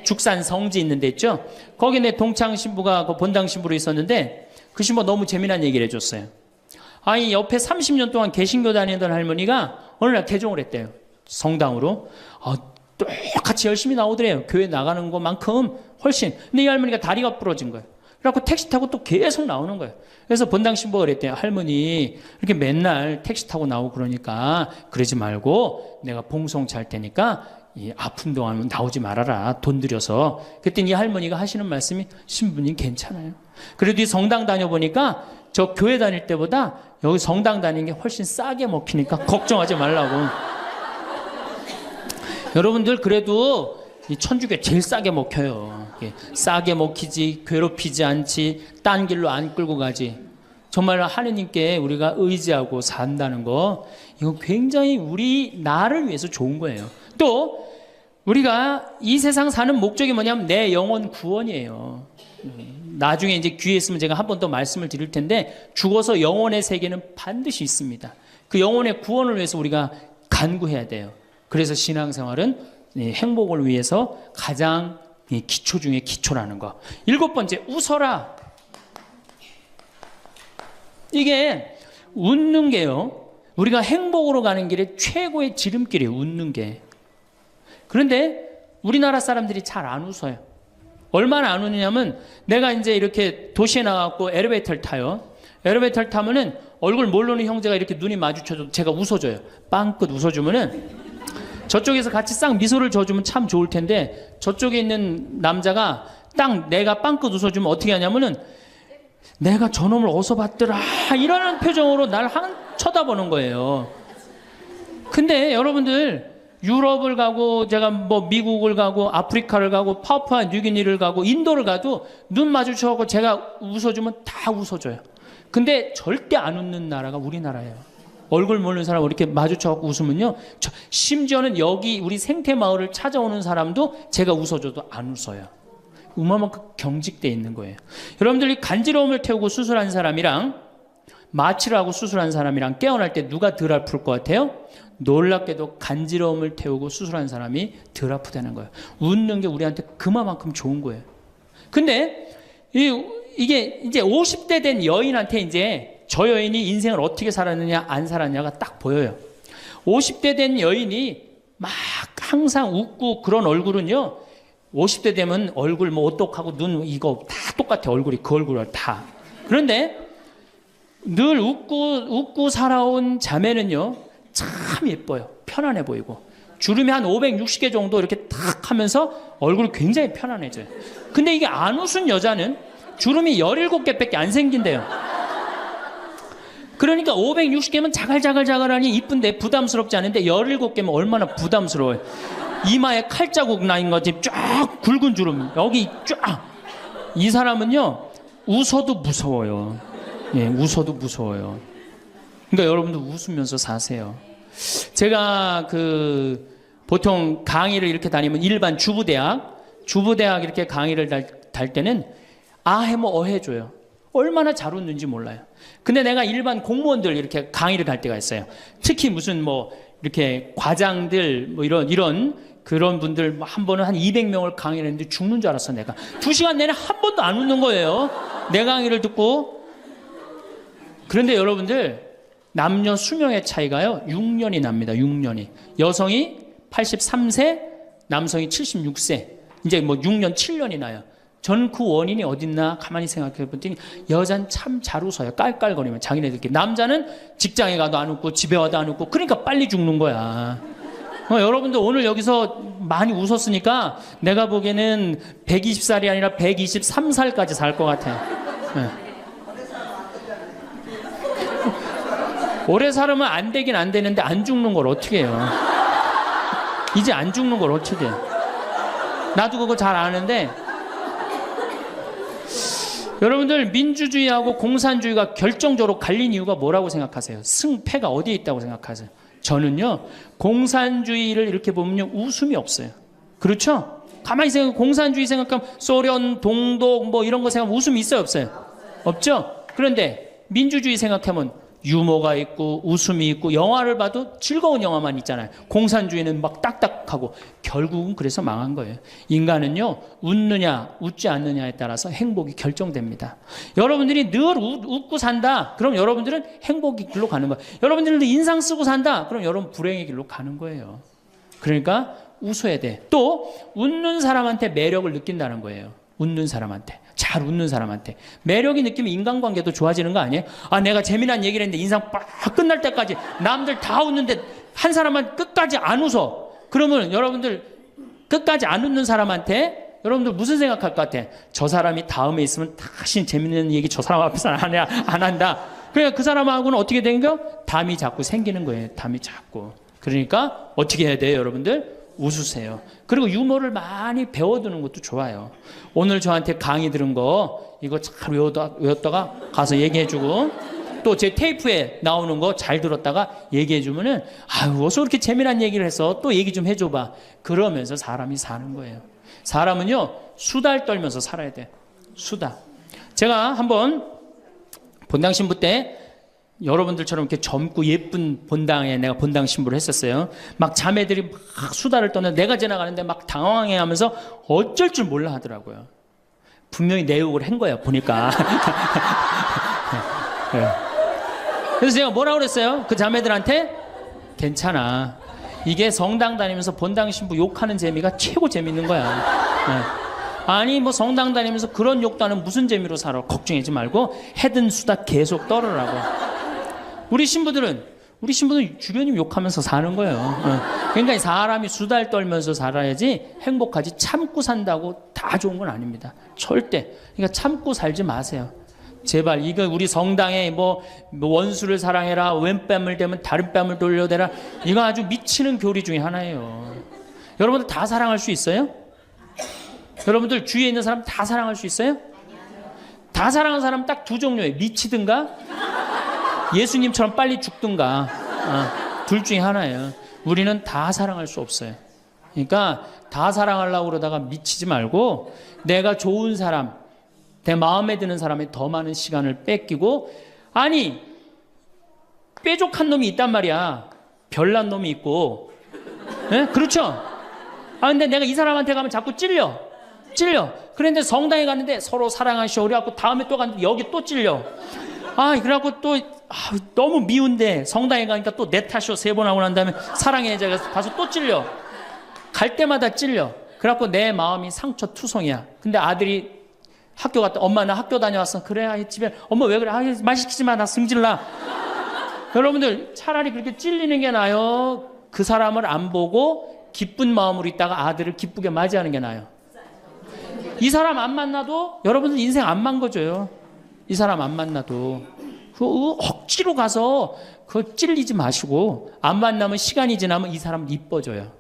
죽산 성지 있는 데 있죠? 거기 내 동창 신부가 그 본당 신부로 있었는데 그 신부가 너무 재미난 얘기를 해줬어요. 아니 옆에 30년 동안 개신교 다니던 할머니가 어느 날 개종을 했대요. 성당으로. 똑같이 열심히 나오더래요. 교회 나가는 것만큼 훨씬. 근데 이 할머니가 다리가 부러진 거예요. 그래갖고 택시 타고 또 계속 나오는 거예요. 그래서 본당 신부가 그랬대요. 할머니 이렇게 맨날 택시 타고 나오고 그러니까 그러지 말고 내가 봉송 잘 테니까 이 아픈 동안은 나오지 말아라. 돈 들여서. 그랬더니 이 할머니가 하시는 말씀이 신부님 괜찮아요. 그래도 이 성당 다녀보니까 저 교회 다닐 때보다 여기 성당 다니는 게 훨씬 싸게 먹히니까 걱정하지 말라고. 여러분들 그래도 이 천주교 제일 싸게 먹혀요. 싸게 먹히지 괴롭히지 않지 딴 길로 안 끌고 가지. 정말 하느님께 우리가 의지하고 산다는 거 이건 굉장히 우리 나를 위해서 좋은 거예요. 또 우리가 이 세상 사는 목적이 뭐냐면 내 영혼 구원이에요. 나중에 이제 기회 있으면 제가 한 번 더 말씀을 드릴 텐데 죽어서 영혼의 세계는 반드시 있습니다. 그 영혼의 구원을 위해서 우리가 간구해야 돼요. 그래서 신앙생활은 행복을 위해서 가장 기초 중에 기초라는 거. 7번째, 웃어라. 이게 웃는 게요, 우리가 행복으로 가는 길에 최고의 지름길이에요. 웃는 게. 그런데 우리나라 사람들이 잘 안 웃어요. 얼마나 안 웃느냐면, 내가 이제 이렇게 도시에 나가고 엘리베이터를 타요. 엘리베이터를 타면은 얼굴 모르는 형제가 이렇게 눈이 마주쳐도 제가 웃어줘요. 빵긋 웃어주면은 저쪽에서 같이 싹 미소를 줘주면 참 좋을 텐데, 저쪽에 있는 남자가 딱 내가 빵긋 웃어주면 어떻게 하냐면은, 내가 저놈을 어디서 봤더라 이러는 표정으로 날 쳐다보는 거예요. 근데 여러분들, 유럽을 가고 제가 뭐 미국을 가고 아프리카를 가고 파푸아 뉴기니를 가고 인도를 가도 눈 마주쳐서 제가 웃어주면 다 웃어줘요. 근데 절대 안 웃는 나라가 우리나라예요. 얼굴 모르는 사람 이렇게 마주쳐서 웃으면요, 심지어는 여기 우리 생태마을을 찾아오는 사람도 제가 웃어줘도 안 웃어요. 그만큼 경직돼 있는 거예요. 여러분들이 간지러움을 태우고 수술한 사람이랑 마취를 하고 수술한 사람이랑 깨어날 때 누가 덜 아플 것 같아요? 놀랍게도 간지러움을 태우고 수술한 사람이 덜 아프다는 거예요. 웃는 게 우리한테 그만큼 좋은 거예요. 근데 이게 이제 50대 된 여인한테 이제 저 여인이 인생을 어떻게 살았느냐 안 살았냐가 딱 보여요. 50대 된 여인이 막 항상 웃고 그런 얼굴은요, 50대 되면 얼굴 뭐 오똑하고 눈 이거 다 똑같아. 얼굴이 그 얼굴을 다. 그런데 늘 웃고 살아온 자매는요, 참 예뻐요. 편안해 보이고 주름이 한 560개 정도 이렇게 탁 하면서 얼굴이 굉장히 편안해져요. 근데 이게 안 웃은 여자는 주름이 17개밖에 안 생긴대요. 그러니까 560개면 자갈자갈자갈하니 이쁜데 부담스럽지 않은데 17개면 얼마나 부담스러워요. 이마에 칼자국 나인 거지. 쫙 굵은 주름 여기 쫙. 이 사람은요, 웃어도 무서워요. 예, 웃어도 무서워요. 그러니까 여러분도 웃으면서 사세요. 제가 보통 강의를 이렇게 다니면 일반 주부대학 이렇게 강의를 달 때는 아해모 어해줘요. 얼마나 잘 웃는지 몰라요. 근데 내가 일반 공무원들 이렇게 강의를 갈 때가 있어요. 특히 무슨 뭐 이렇게 과장들 뭐 이런 그런 분들 한 번은 한 200명을 강의를 했는데 죽는 줄 알았어. 내가 2시간 내내 한 번도 안 웃는 거예요. 내 강의를 듣고. 그런데 여러분들, 남녀 수명의 차이가요 6년이 납니다. 6년이. 여성이 83세, 남성이 76세. 이제 뭐 6년 7년이 나요. 전 그 원인이 어딨나 가만히 생각해 봤더니 여자는 참 잘 웃어요. 깔깔거리면 자기네들끼리. 남자는 직장에 가도 안 웃고 집에 와도 안 웃고, 그러니까 빨리 죽는 거야. 여러분들 오늘 여기서 많이 웃었으니까 내가 보기에는 120살이 아니라 123살까지 살 것 같아요. 네. 오래 살으면 안 되긴 안 되는데 안 죽는 걸 어떻게 해요? 이제 안 죽는 걸 어떻게 해요? 나도 그거 잘 아는데, 여러분들 민주주의하고 공산주의가 결정적으로 갈린 이유가 뭐라고 생각하세요? 승패가 어디에 있다고 생각하세요? 저는요, 공산주의를 이렇게 보면요, 웃음이 없어요. 그렇죠? 가만히 생각하면 공산주의 생각하면 소련, 동독 뭐 이런 거 생각하면 웃음이 있어요, 없어요? 없죠? 그런데 민주주의 생각하면 유머가 있고 웃음이 있고 영화를 봐도 즐거운 영화만 있잖아요. 공산주의는 막 딱딱하고. 결국은 그래서 망한 거예요. 인간은요, 웃느냐 웃지 않느냐에 따라서 행복이 결정됩니다. 여러분들이 늘 웃고 산다, 그럼 여러분들은 행복의 길로 가는 거예요. 여러분들도 인상 쓰고 산다, 그럼 여러분 불행의 길로 가는 거예요. 그러니까 웃어야 돼. 또 웃는 사람한테 매력을 느낀다는 거예요. 웃는 사람한테, 잘 웃는 사람한테 매력이 느끼면 인간관계도 좋아지는 거 아니에요? 아, 내가 재미난 얘기를 했는데 인상 빡 끝날 때까지 남들 다 웃는데 한 사람만 끝까지 안 웃어. 그러면 여러분들, 끝까지 안 웃는 사람한테 여러분들 무슨 생각할 것 같아? 저 사람이 다음에 있으면 다시 재밌는 얘기 저 사람 앞에서 안 한다. 그러니까 그 사람하고는 어떻게 된 거? 담이 자꾸 생기는 거예요. 담이 자꾸. 그러니까 어떻게 해야 돼요, 여러분들? 웃으세요. 그리고 유머를 많이 배워두는 것도 좋아요. 오늘 저한테 강의 들은 거 이거 잘 외웠다가 가서 얘기해주고, 또 제 테이프에 나오는 거 잘 들었다가 얘기해주면은, 아유, 어서 그렇게 재미난 얘기를 해서 또 얘기 좀 해줘봐. 그러면서 사람이 사는 거예요. 사람은요, 수달 떨면서 살아야 돼. 수다. 제가 한번 본당 신부 때 여러분들처럼 이렇게 젊고 예쁜 본당에 내가 본당 신부를 했었어요. 막 자매들이 막 수다를 떠는 내가 지나가는데 막 당황해하면서 어쩔 줄 몰라 하더라고요. 분명히 내 욕을 한 거야 보니까. 네. 그래서 제가 뭐라고 그랬어요? 그 자매들한테 괜찮아. 이게 성당 다니면서 본당 신부 욕하는 재미가 최고 재밌는 거야. 네. 아니 뭐 성당 다니면서 그런 욕도 하는 무슨 재미로 살아. 걱정하지 말고 해든 수다 계속 떨으라고. 우리 신부들은 주변님 욕하면서 사는 거예요. 그러니까 사람이 수다를 떨면서 살아야지 행복하지 참고 산다고 다 좋은 건 아닙니다. 절대. 그러니까 참고 살지 마세요. 제발 이거 우리 성당에 뭐 원수를 사랑해라, 왼뺨을 대면 다른 뺨을 돌려대라, 이거 아주 미치는 교리 중에 하나예요. 여러분들 다 사랑할 수 있어요? 여러분들 주위에 있는 사람 다 사랑할 수 있어요? 다 사랑하는 사람 딱 두 종류예요. 미치든가 예수님처럼 빨리 죽든가. 둘 중에 하나예요. 우리는 다 사랑할 수 없어요. 그러니까 다 사랑하려고 그러다가 미치지 말고 내가 좋은 사람, 내 마음에 드는 사람에 더 많은 시간을 뺏기고, 아니 뾰족한 놈이 있단 말이야. 별난 놈이 있고. 네? 그렇죠? 근데 내가 이 사람한테 가면 자꾸 찔려. 그런데 성당에 갔는데 서로 사랑하시오 그래갖고 다음에 또 갔는데 여기 또 찔려. 그래갖고 또 너무 미운데 성당에 가니까 또 내 탓이오 3번 하고 난 다음에 사랑해 가서 또 찔려. 갈 때마다 찔려. 그래갖고 내 마음이 상처투성이야. 근데 아들이 학교 갔다, 엄마 나 학교 다녀왔어. 그래 집에 엄마 왜 그래? 말 시키지 마, 나 승질나. 여러분들 차라리 그렇게 찔리는 게 나아요. 그 사람을 안 보고 기쁜 마음으로 있다가 아들을 기쁘게 맞이하는 게 나아요. 이 사람 안 만나도 여러분들 인생 안 망가져요. 이 사람 안 만나도 억지로 가서 그 찔리지 마시고, 안 만나면 시간이 지나면 이 사람 이뻐져요.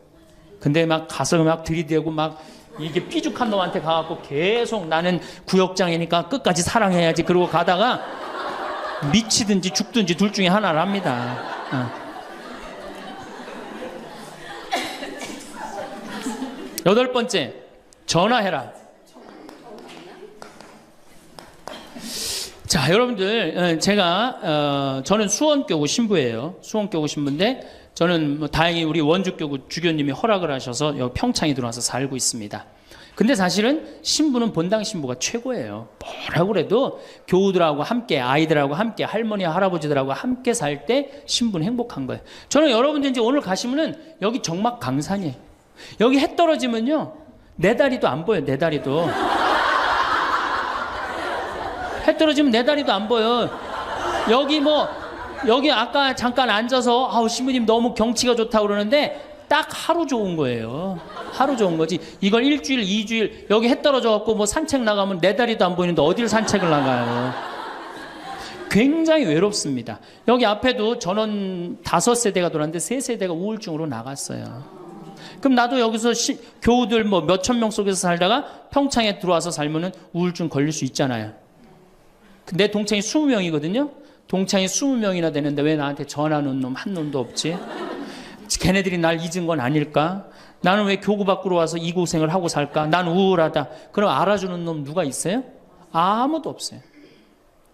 근데 막 가서 막 들이대고 막 이게 삐죽한 놈한테 가갖고 계속 나는 구역장이니까 끝까지 사랑해야지 그러고 가다가 미치든지 죽든지 둘 중에 하나를 합니다. 8번째, 전화해라. 자, 여러분들, 저는 수원교구 신부예요. 수원교구 신부인데, 저는 다행히 우리 원주교구 주교님이 허락을 하셔서 여기 평창에 들어와서 살고 있습니다. 근데 사실은 신부는 본당 신부가 최고예요. 뭐라고 그래도 교우들하고 함께, 아이들하고 함께, 할머니, 할아버지들하고 함께 살 때 신부는 행복한 거예요. 저는 여러분들 이제 오늘 가시면은 여기 정막 강산이에요. 여기 해 떨어지면요, 내 다리도 안 보여요, 내 다리도. 해 떨어지면 내 다리도 안 보여. 여기 아까 잠깐 앉아서 신부님 너무 경치가 좋다고 그러는데 딱 하루 좋은 거예요. 하루 좋은 거지. 이걸 일주일, 2주일 여기 해 떨어져 갖고 뭐 산책 나가면 내 다리도 안 보이는데 어딜 산책을 나가요. 굉장히 외롭습니다. 여기 앞에도 전원 5세대가 돌았는데 3세대가 우울증으로 나갔어요. 그럼 나도 여기서 교우들 뭐 몇천 명 속에서 살다가 평창에 들어와서 살면은 우울증 걸릴 수 있잖아요. 내 동창이 20명이거든요. 동창이 20명이나 되는데 왜 나한테 전화하는 놈 한 놈도 없지? 걔네들이 날 잊은 건 아닐까? 나는 왜 교구 밖으로 와서 이 고생을 하고 살까? 난 우울하다. 그럼 알아주는 놈 누가 있어요? 아무도 없어요.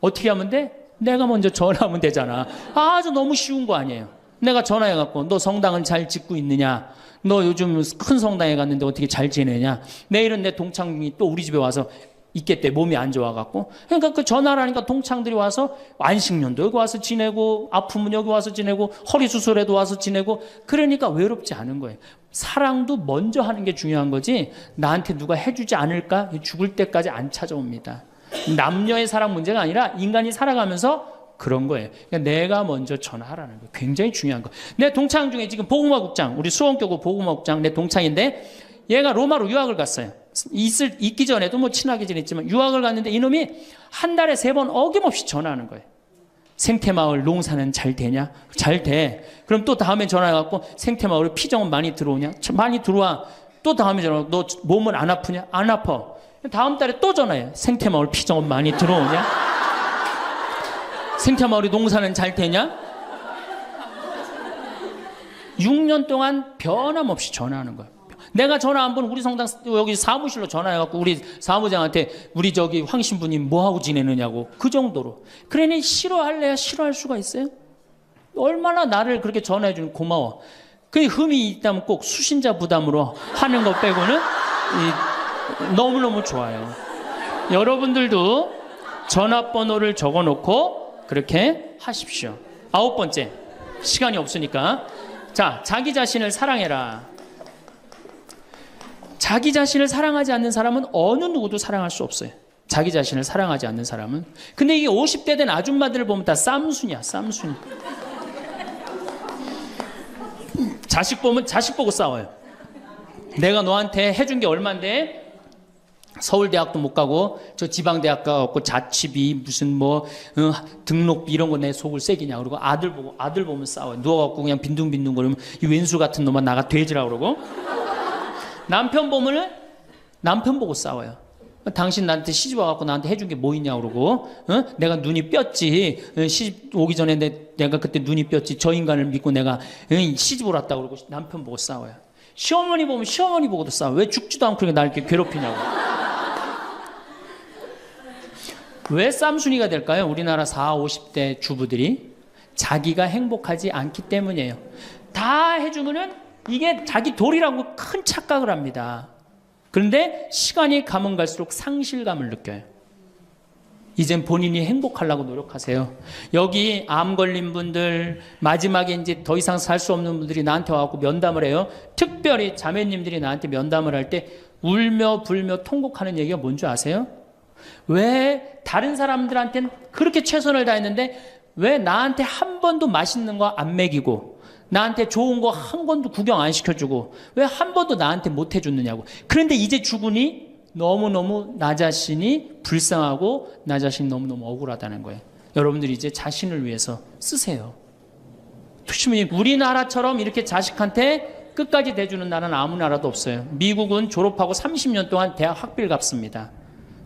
어떻게 하면 돼? 내가 먼저 전화하면 되잖아. 아주 너무 쉬운 거 아니에요. 내가 전화해갖고 너 성당은 잘 짓고 있느냐? 너 요즘 큰 성당에 갔는데 어떻게 잘 지내냐? 내일은 내 동창이 또 우리 집에 와서 있겠대. 몸이 안 좋아갖고. 그러니까 그 전화를 하니까 동창들이 와서 안식년도 여기 와서 지내고, 아프면 여기 와서 지내고, 허리 수술에도 와서 지내고, 그러니까 외롭지 않은 거예요. 사랑도 먼저 하는 게 중요한 거지 나한테 누가 해주지 않을까? 죽을 때까지 안 찾아옵니다. 남녀의 사랑 문제가 아니라 인간이 살아가면서 그런 거예요. 그러니까 내가 먼저 전화하라는 거예요. 굉장히 중요한 거. 내 동창 중에 지금 보구마국장, 우리 수원교구 보구마국장 내 동창인데 얘가 로마로 유학을 갔어요. 있기 전에도 뭐 친하게 지냈지만 유학을 갔는데 이놈이 한 달에 3번 어김없이 전화하는 거예요. 생태마을 농사는 잘 되냐? 잘 돼. 그럼 또 다음에 전화해갖고 생태마을에 피정은 많이 들어오냐? 많이 들어와. 또 다음에 전화하고 너 몸은 안 아프냐? 안 아파. 다음 달에 또 전화해. 생태마을 피정은 많이 들어오냐? 생태마을에 농사는 잘 되냐? 6년 동안 변함없이 전화하는 거예요. 내가 전화 한번 우리 성당 여기 사무실로 전화해갖고 우리 사무장한테 우리 저기 황 신부님 뭐하고 지내느냐고 그 정도로. 그러니 싫어할래야 싫어할 수가 있어요? 얼마나 나를 그렇게 전화해주는 고마워. 그 흠이 있다면 꼭 수신자 부담으로 하는 것 빼고는 너무너무 좋아요. 여러분들도 전화번호를 적어놓고 그렇게 하십시오. 9번째, 시간이 없으니까. 자, 자기 자신을 사랑해라. 자기 자신을 사랑하지 않는 사람은 어느 누구도 사랑할 수 없어요. 자기 자신을 사랑하지 않는 사람은. 근데 이게 50대 된 아줌마들을 보면 다 쌈순이야, 쌈순이. 자식 보면 자식 보고 싸워요. 내가 너한테 해준 게 얼만데 서울대학도 못 가고 저 지방대학 가고 자취비 무슨 뭐 등록비 이런 거 내 속을 새기냐 그러고 아들 보면 싸워요. 누워갖고 그냥 빈둥빈둥거리면 이 왼수 같은 놈아 나가 돼지라 그러고. 남편 보면은 남편 보고 싸워요. 당신 나한테 시집 와갖고 나한테 해준 게 뭐 있냐 그러고. 내가 눈이 뼈지. 시집 오기 전에 내가 그때 눈이 뼈지. 저 인간을 믿고 내가 시집을 왔다 그러고 남편 보고 싸워요. 시어머니 보면 시어머니 보고도 싸워. 왜 죽지도 않고 날 이렇게 괴롭히냐고. 왜 쌈순이가 될까요? 우리나라 40, 50대 주부들이 자기가 행복하지 않기 때문이에요. 다 해주면은 이게 자기 도리라고 큰 착각을 합니다. 그런데 시간이 가면 갈수록 상실감을 느껴요. 이젠 본인이 행복하려고 노력하세요. 여기 암 걸린 분들, 마지막에 이제 더 이상 살 수 없는 분들이 나한테 와갖고 면담을 해요. 특별히 자매님들이 나한테 면담을 할 때 울며 불며 통곡하는 얘기가 뭔지 아세요? 왜 다른 사람들한테는 그렇게 최선을 다했는데 왜 나한테 한 번도 맛있는 거 안 먹이고 나한테 좋은 거 한 번도 구경 안 시켜주고 왜 한 번도 나한테 못 해줬느냐고. 그런데 이제 죽으니 너무너무 나 자신이 불쌍하고 나 자신이 너무너무 억울하다는 거예요. 여러분들이 이제 자신을 위해서 쓰세요. 우리나라처럼 이렇게 자식한테 끝까지 대주는 나라는 아무 나라도 없어요. 미국은 졸업하고 30년 동안 대학 학비를 갚습니다.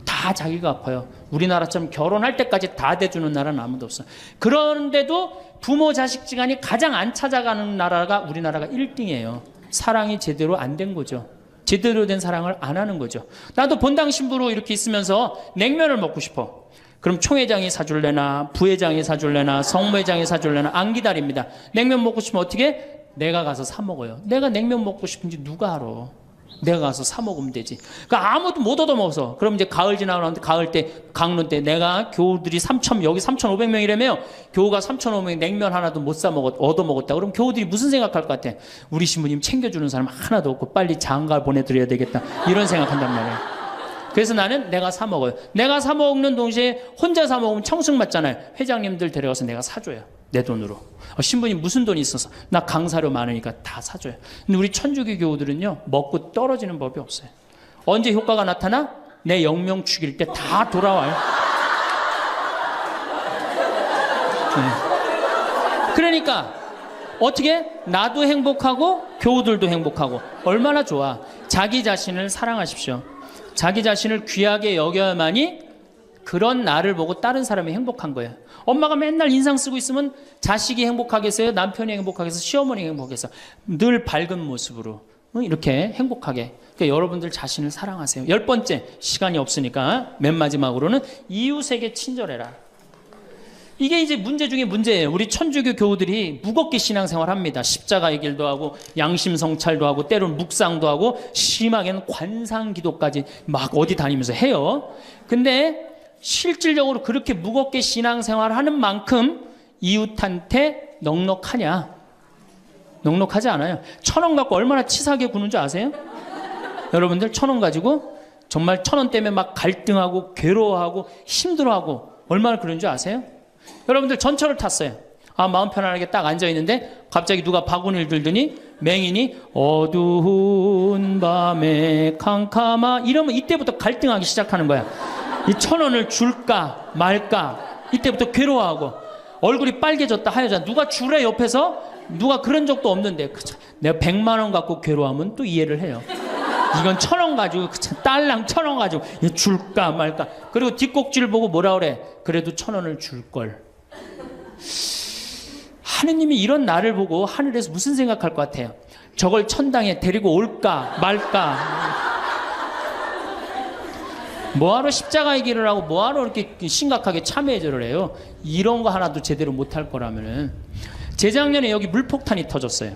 다 자기가 갚아요. 우리나라처럼 결혼할 때까지 다 대주는 나라는 아무도 없어요. 그런데도 부모 자식 지간이 가장 안 찾아가는 나라가 우리나라가 1등이에요. 사랑이 제대로 안 된 거죠. 제대로 된 사랑을 안 하는 거죠. 나도 본당 신부로 이렇게 있으면서 냉면을 먹고 싶어. 그럼 총회장이 사줄래나 부회장이 사줄래나 성무회장이 사줄래나 안 기다립니다. 냉면 먹고 싶으면 어떻게? 내가 가서 사 먹어요. 내가 냉면 먹고 싶은지 누가 알아? 내가 가서 사 먹으면 되지. 그러니까 아무도 못 얻어먹어서. 그럼 이제 가을 지나고 나는데 가을 때 강론 때 내가 교우들이 여기 3,500명이라며 교우가 3,500명 냉면 하나도 못 사 먹었 얻어먹었다. 그럼 교우들이 무슨 생각할 것 같아? 우리 신부님 챙겨주는 사람 하나도 없고 빨리 장가 보내드려야 되겠다. 이런 생각한단 말이에요. 그래서 나는 내가 사 먹어요. 내가 사 먹는 동시에 혼자 사 먹으면 청승 맞잖아요. 회장님들 데려가서 내가 사줘요. 내 돈으로. 신부님 무슨 돈이 있어서? 나 강사료 많으니까 다 사줘요. 근데 우리 천주교 교우들은요 먹고 떨어지는 법이 없어요. 언제 효과가 나타나? 내 영명 죽일 때 다 돌아와요. 그러니까 어떻게? 나도 행복하고 교우들도 행복하고 얼마나 좋아. 자기 자신을 사랑하십시오. 자기 자신을 귀하게 여겨야만이 그런 나를 보고 다른 사람이 행복한 거예요. 엄마가 맨날 인상 쓰고 있으면 자식이 행복하겠어요? 남편이 행복하겠어요? 시어머니 행복하겠어요? 늘 밝은 모습으로 이렇게 행복하게. 그러니까 여러분들 자신을 사랑하세요. 10번째, 시간이 없으니까 맨 마지막으로는 이웃에게 친절해라. 이게 이제 문제 중에 문제예요. 우리 천주교 교우들이 무겁게 신앙생활 합니다. 십자가의 길도 하고 양심 성찰도 하고 때로는 묵상도 하고 심하게는 관상기도까지 막 어디 다니면서 해요. 근데 실질적으로 그렇게 무겁게 신앙생활 하는 만큼 이웃한테 넉넉하냐? 넉넉하지 않아요. 1,000원 갖고 얼마나 치사하게 구는 줄 아세요? 여러분들 1,000원 가지고 정말 1,000원 때문에 막 갈등하고 괴로워하고 힘들어하고 얼마나 그런 줄 아세요? 여러분들 전철을 탔어요. 마음 편안하게 딱 앉아있는데 갑자기 누가 바구니를 들더니 맹인이 어두운 밤에 캄캄하 이러면 이때부터 갈등하기 시작하는 거야. 이 1,000원을 줄까 말까 이때부터 괴로워하고 얼굴이 빨개졌다 하여졌다. 누가 주래 옆에서? 누가 그런 적도 없는데 내가 100만 원 갖고 괴로워하면 또 이해를 해요. 이건 1,000원 가지고 딸랑 1,000원 가지고 줄까 말까. 그리고 뒷꼭지를 보고 뭐라 그래? 그래도 1,000원을 줄걸. 하느님이 이런 나를 보고 하늘에서 무슨 생각할 것 같아요? 저걸 천당에 데리고 올까 말까. 뭐하러 십자가의 길을 하고 뭐하러 이렇게 심각하게 참회절을 해요. 이런 거 하나도 제대로 못할 거라면은. 재작년에 여기 물폭탄이 터졌어요.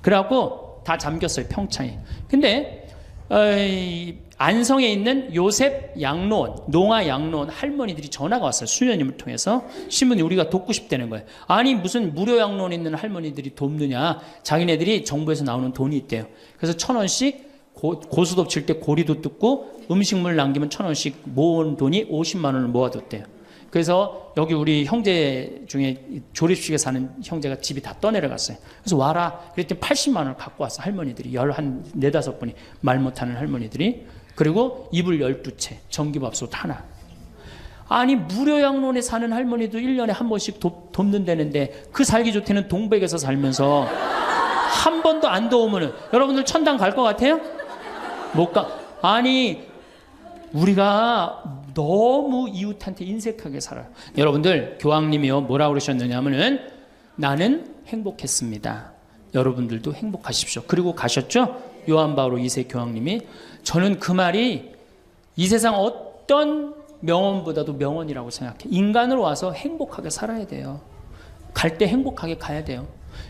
그래갖고 다 잠겼어요, 평창에. 근데 안성에 있는 요셉 양로원, 농아 양로원 할머니들이 전화가 왔어요. 수녀님을 통해서. 신부님 우리가 돕고 싶다는 거예요. 아니 무슨 무료 양로원에 있는 할머니들이 돕느냐. 자기네들이 정부에서 나오는 돈이 있대요. 그래서 1,000원씩 고수톱 칠 때 고리도 뜯고 음식물 남기면 1,000원씩 모은 돈이 50만 원을 모아뒀대요. 그래서 여기 우리 형제 중에 조립식에 사는 형제가 집이 다 떠내려갔어요. 그래서 와라. 그랬더니 80만 원을 갖고 왔어. 할머니들이. 한 4, 5분이 말 못하는 할머니들이. 그리고 이불 12채, 전기밥솥 하나. 아니 무료 양로원에 사는 할머니도 1년에 한 번씩 돕는다는데 그 살기 좋다는 동백에서 살면서 한 번도 안 도우면은 여러분들 천당 갈 것 같아요? 못 가. 아니 우리가 너무 이웃한테 인색하게 살아요. 여러분들 교황님이요 뭐라고 그러셨느냐 하면은 나는 행복했습니다. 여러분들도 행복하십시오. 그리고 가셨죠? 요한 바오로 2세 교황님이. 저는 그 말이 이 세상 어떤 명언보다도 명언이라고 생각해. 인간으로 와서 행복하게 살아야 돼요. 갈 때 행복하게 가야 돼요.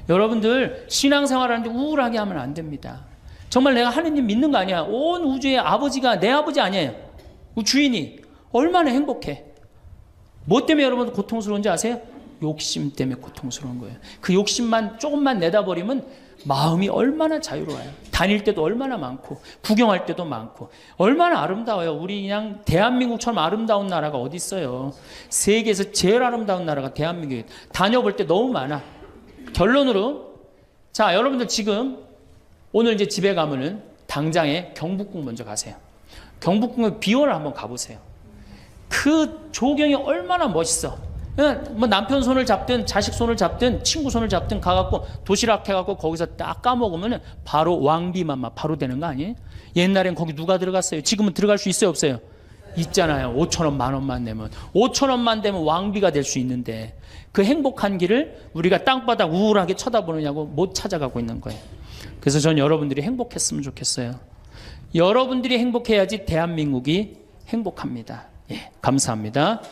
여러분들 신앙생활하는데 우울하게 하면 안 됩니다. 정말 내가 하느님 믿는 거 아니야. 온 우주의 아버지가 내 아버지 아니에요. 주인이 얼마나 행복해. 뭐 때문에 여러분 고통스러운지 아세요? 욕심 때문에 고통스러운 거예요. 그 욕심만 조금만 내다버리면 마음이 얼마나 자유로워요. 다닐 때도 얼마나 많고 구경할 때도 많고 얼마나 아름다워요. 우리 그냥 대한민국처럼 아름다운 나라가 어디 있어요. 세계에서 제일 아름다운 나라가 대한민국이에요. 다녀볼 때 너무 많아. 결론으로 자 여러분들 지금 오늘 이제 집에 가면은 당장에 경복궁 먼저 가세요. 경복궁의 비원을 한번 가보세요. 그 조경이 얼마나 멋있어. 뭐 남편 손을 잡든 자식 손을 잡든 친구 손을 잡든 가갖고 도시락 해갖고 거기서 딱 까먹으면 바로 왕비만 바로 되는 거 아니에요? 옛날엔 거기 누가 들어갔어요? 지금은 들어갈 수 있어요 없어요? 있잖아요. 5,000원 10,000원만 내면 5,000원만 되면 왕비가 될 수 있는데 그 행복한 길을 우리가 땅바닥 우울하게 쳐다보느냐고 못 찾아가고 있는 거예요. 그래서 전 여러분들이 행복했으면 좋겠어요. 여러분들이 행복해야지 대한민국이 행복합니다. 예, 감사합니다.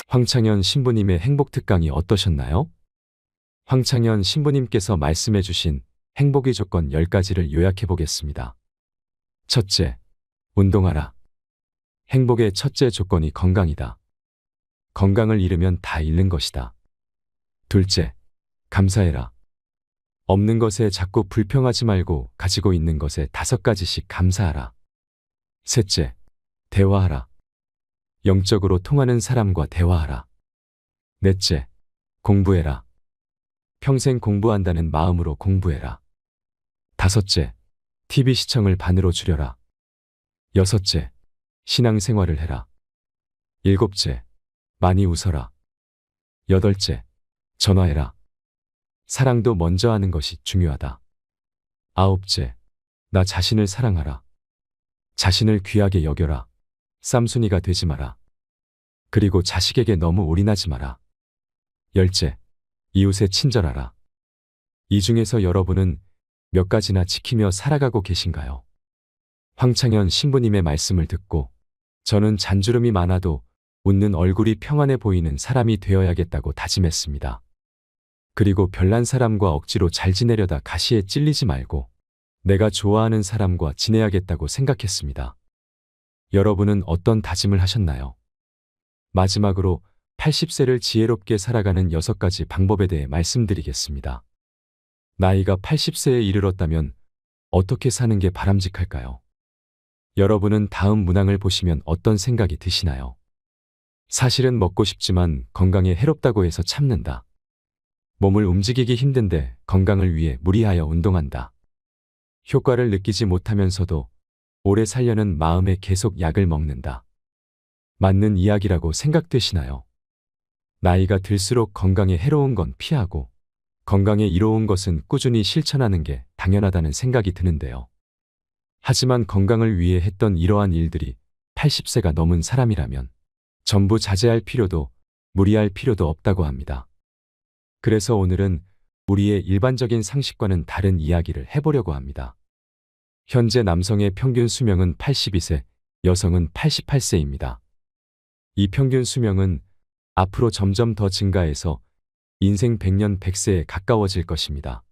황창현 신부님의 행복특강이 어떠셨나요? 황창현 신부님께서 말씀해 주신 행복의 조건 10가지를 요약해 보겠습니다. 첫째, 운동하라. 행복의 첫째 조건이 건강이다. 건강을 잃으면 다 잃는 것이다. 둘째, 감사해라. 없는 것에 자꾸 불평하지 말고 가지고 있는 것에 5가지씩 감사하라. 셋째, 대화하라. 영적으로 통하는 사람과 대화하라. 넷째, 공부해라. 평생 공부한다는 마음으로 공부해라. 다섯째, TV 시청을 반으로 줄여라. 여섯째, 신앙생활을 해라. 일곱째, 많이 웃어라. 여덟째, 전화해라. 사랑도 먼저 하는 것이 중요하다. 아홉째, 나 자신을 사랑하라. 자신을 귀하게 여겨라. 쌈순이가 되지 마라. 그리고 자식에게 너무 올인하지 마라. 열째, 이웃에 친절하라. 이 중에서 여러분은 몇 가지나 지키며 살아가고 계신가요? 황창현 신부님의 말씀을 듣고 저는 잔주름이 많아도 웃는 얼굴이 평안해 보이는 사람이 되어야겠다고 다짐했습니다. 그리고 별난 사람과 억지로 잘 지내려다 가시에 찔리지 말고 내가 좋아하는 사람과 지내야겠다고 생각했습니다. 여러분은 어떤 다짐을 하셨나요? 마지막으로 80세를 지혜롭게 살아가는 6가지 방법에 대해 말씀드리겠습니다. 나이가 80세에 이르렀다면 어떻게 사는 게 바람직할까요? 여러분은 다음 문항을 보시면 어떤 생각이 드시나요? 사실은 먹고 싶지만 건강에 해롭다고 해서 참는다. 몸을 움직이기 힘든데 건강을 위해 무리하여 운동한다. 효과를 느끼지 못하면서도 오래 살려는 마음에 계속 약을 먹는다. 맞는 이야기라고 생각되시나요? 나이가 들수록 건강에 해로운 건 피하고 건강에 이로운 것은 꾸준히 실천하는 게 당연하다는 생각이 드는데요. 하지만 건강을 위해 했던 이러한 일들이 80세가 넘은 사람이라면 전부 자제할 필요도 무리할 필요도 없다고 합니다. 그래서 오늘은 우리의 일반적인 상식과는 다른 이야기를 해보려고 합니다. 현재 남성의 평균 수명은 82세, 여성은 88세입니다. 이 평균 수명은 앞으로 점점 더 증가해서 인생 100년 100세에 가까워질 것입니다.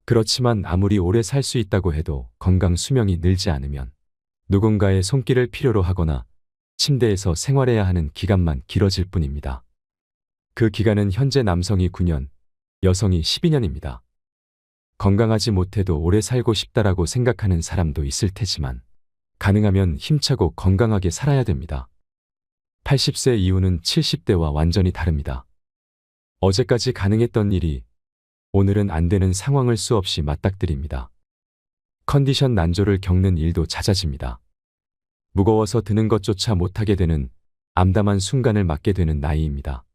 그렇지만 아무리 오래 살 수 있다고 해도 건강 수명이 늘지 않으면 누군가의 손길을 필요로 하거나 침대에서 생활해야 하는 기간만 길어질 뿐입니다. 그 기간은 현재 남성이 9년, 여성이 12년입니다. 건강하지 못해도 오래 살고 싶다라고 생각하는 사람도 있을 테지만 가능하면 힘차고 건강하게 살아야 됩니다. 80세 이후는 70대와 완전히 다릅니다. 어제까지 가능했던 일이 오늘은 안 되는 상황을 수없이 맞닥뜨립니다. 컨디션 난조를 겪는 일도 잦아집니다. 무거워서 드는 것조차 못하게 되는 암담한 순간을 맞게 되는 나이입니다.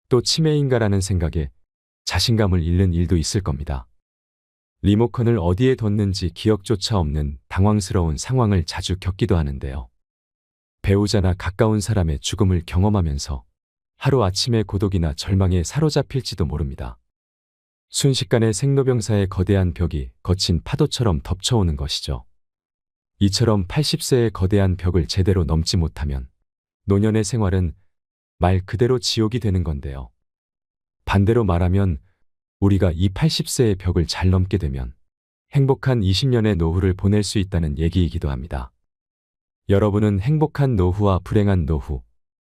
또 치매인가라는 생각에 자신감을 잃는 일도 있을 겁니다. 리모컨을 어디에 뒀는지 기억조차 없는 당황스러운 상황을 자주 겪기도 하는데요. 배우자나 가까운 사람의 죽음을 경험하면서 하루아침에 고독이나 절망에 사로잡힐지도 모릅니다. 순식간에 생로병사의 거대한 벽이 거친 파도처럼 덮쳐오는 것이죠. 이처럼 80세의 거대한 벽을 제대로 넘지 못하면 노년의 생활은 말 그대로 지옥이 되는 건데요. 반대로 말하면 우리가 이 80세의 벽을 잘 넘게 되면 행복한 20년의 노후를 보낼 수 있다는 얘기이기도 합니다. 여러분은 행복한 노후와 불행한 노후,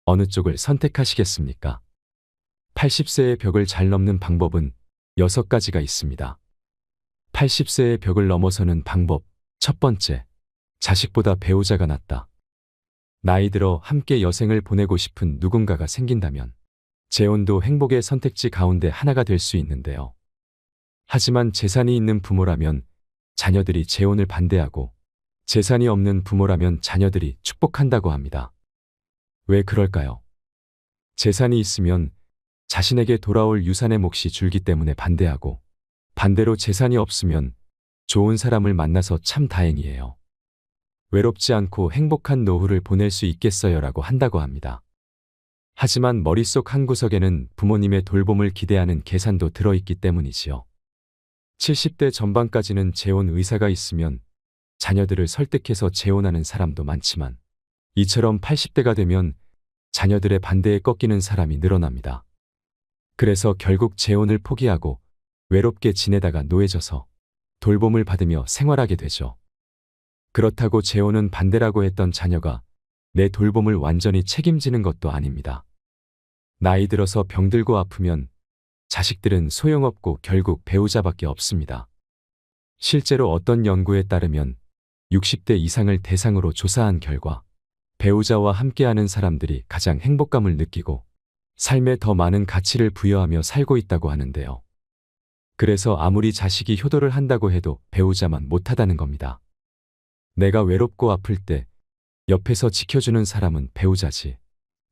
어느 쪽을 선택하시겠습니까? 80세의 벽을 잘 넘는 방법은 6가지가 있습니다. 80세의 벽을 넘어서는 방법. 첫 번째, 자식보다 배우자가 낫다. 나이 들어 함께 여생을 보내고 싶은 누군가가 생긴다면 재혼도 행복의 선택지 가운데 하나가 될 수 있는데요. 하지만 재산이 있는 부모라면 자녀들이 재혼을 반대하고 재산이 없는 부모라면 자녀들이 축복한다고 합니다. 왜 그럴까요? 재산이 있으면 자신에게 돌아올 유산의 몫이 줄기 때문에 반대하고 반대로 재산이 없으면 좋은 사람을 만나서 참 다행이에요. 외롭지 않고 행복한 노후를 보낼 수 있겠어요라고 한다고 합니다. 하지만 머릿속 한구석에는 부모님의 돌봄을 기대하는 계산도 들어있기 때문이지요. 70대 전반까지는 재혼 의사가 있으면 자녀들을 설득해서 재혼하는 사람도 많지만 이처럼 80대가 되면 자녀들의 반대에 꺾이는 사람이 늘어납니다. 그래서 결국 재혼을 포기하고 외롭게 지내다가 노예져서 돌봄을 받으며 생활하게 되죠. 그렇다고 재혼은 반대라고 했던 자녀가 내 돌봄을 완전히 책임지는 것도 아닙니다. 나이 들어서 병들고 아프면 자식들은 소용없고 결국 배우자밖에 없습니다. 실제로 어떤 연구에 따르면 60대 이상을 대상으로 조사한 결과 배우자와 함께하는 사람들이 가장 행복감을 느끼고 삶에 더 많은 가치를 부여하며 살고 있다고 하는데요. 그래서 아무리 자식이 효도를 한다고 해도 배우자만 못하다는 겁니다. 내가 외롭고 아플 때 옆에서 지켜주는 사람은 배우자지.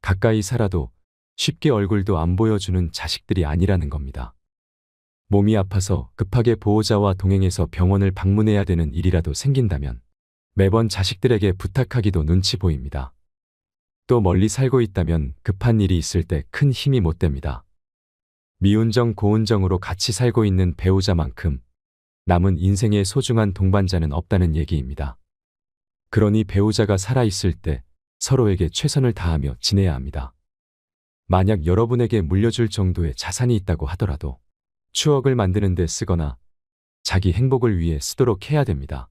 가까이 살아도 쉽게 얼굴도 안 보여주는 자식들이 아니라는 겁니다. 몸이 아파서 급하게 보호자와 동행해서 병원을 방문해야 되는 일이라도 생긴다면 매번 자식들에게 부탁하기도 눈치 보입니다. 또 멀리 살고 있다면 급한 일이 있을 때 큰 힘이 못 됩니다. 미운정 고운정으로 같이 살고 있는 배우자만큼 남은 인생의 소중한 동반자는 없다는 얘기입니다. 그러니 배우자가 살아있을 때 서로에게 최선을 다하며 지내야 합니다. 만약 여러분에게 물려줄 정도의 자산이 있다고 하더라도 추억을 만드는 데 쓰거나 자기 행복을 위해 쓰도록 해야 됩니다.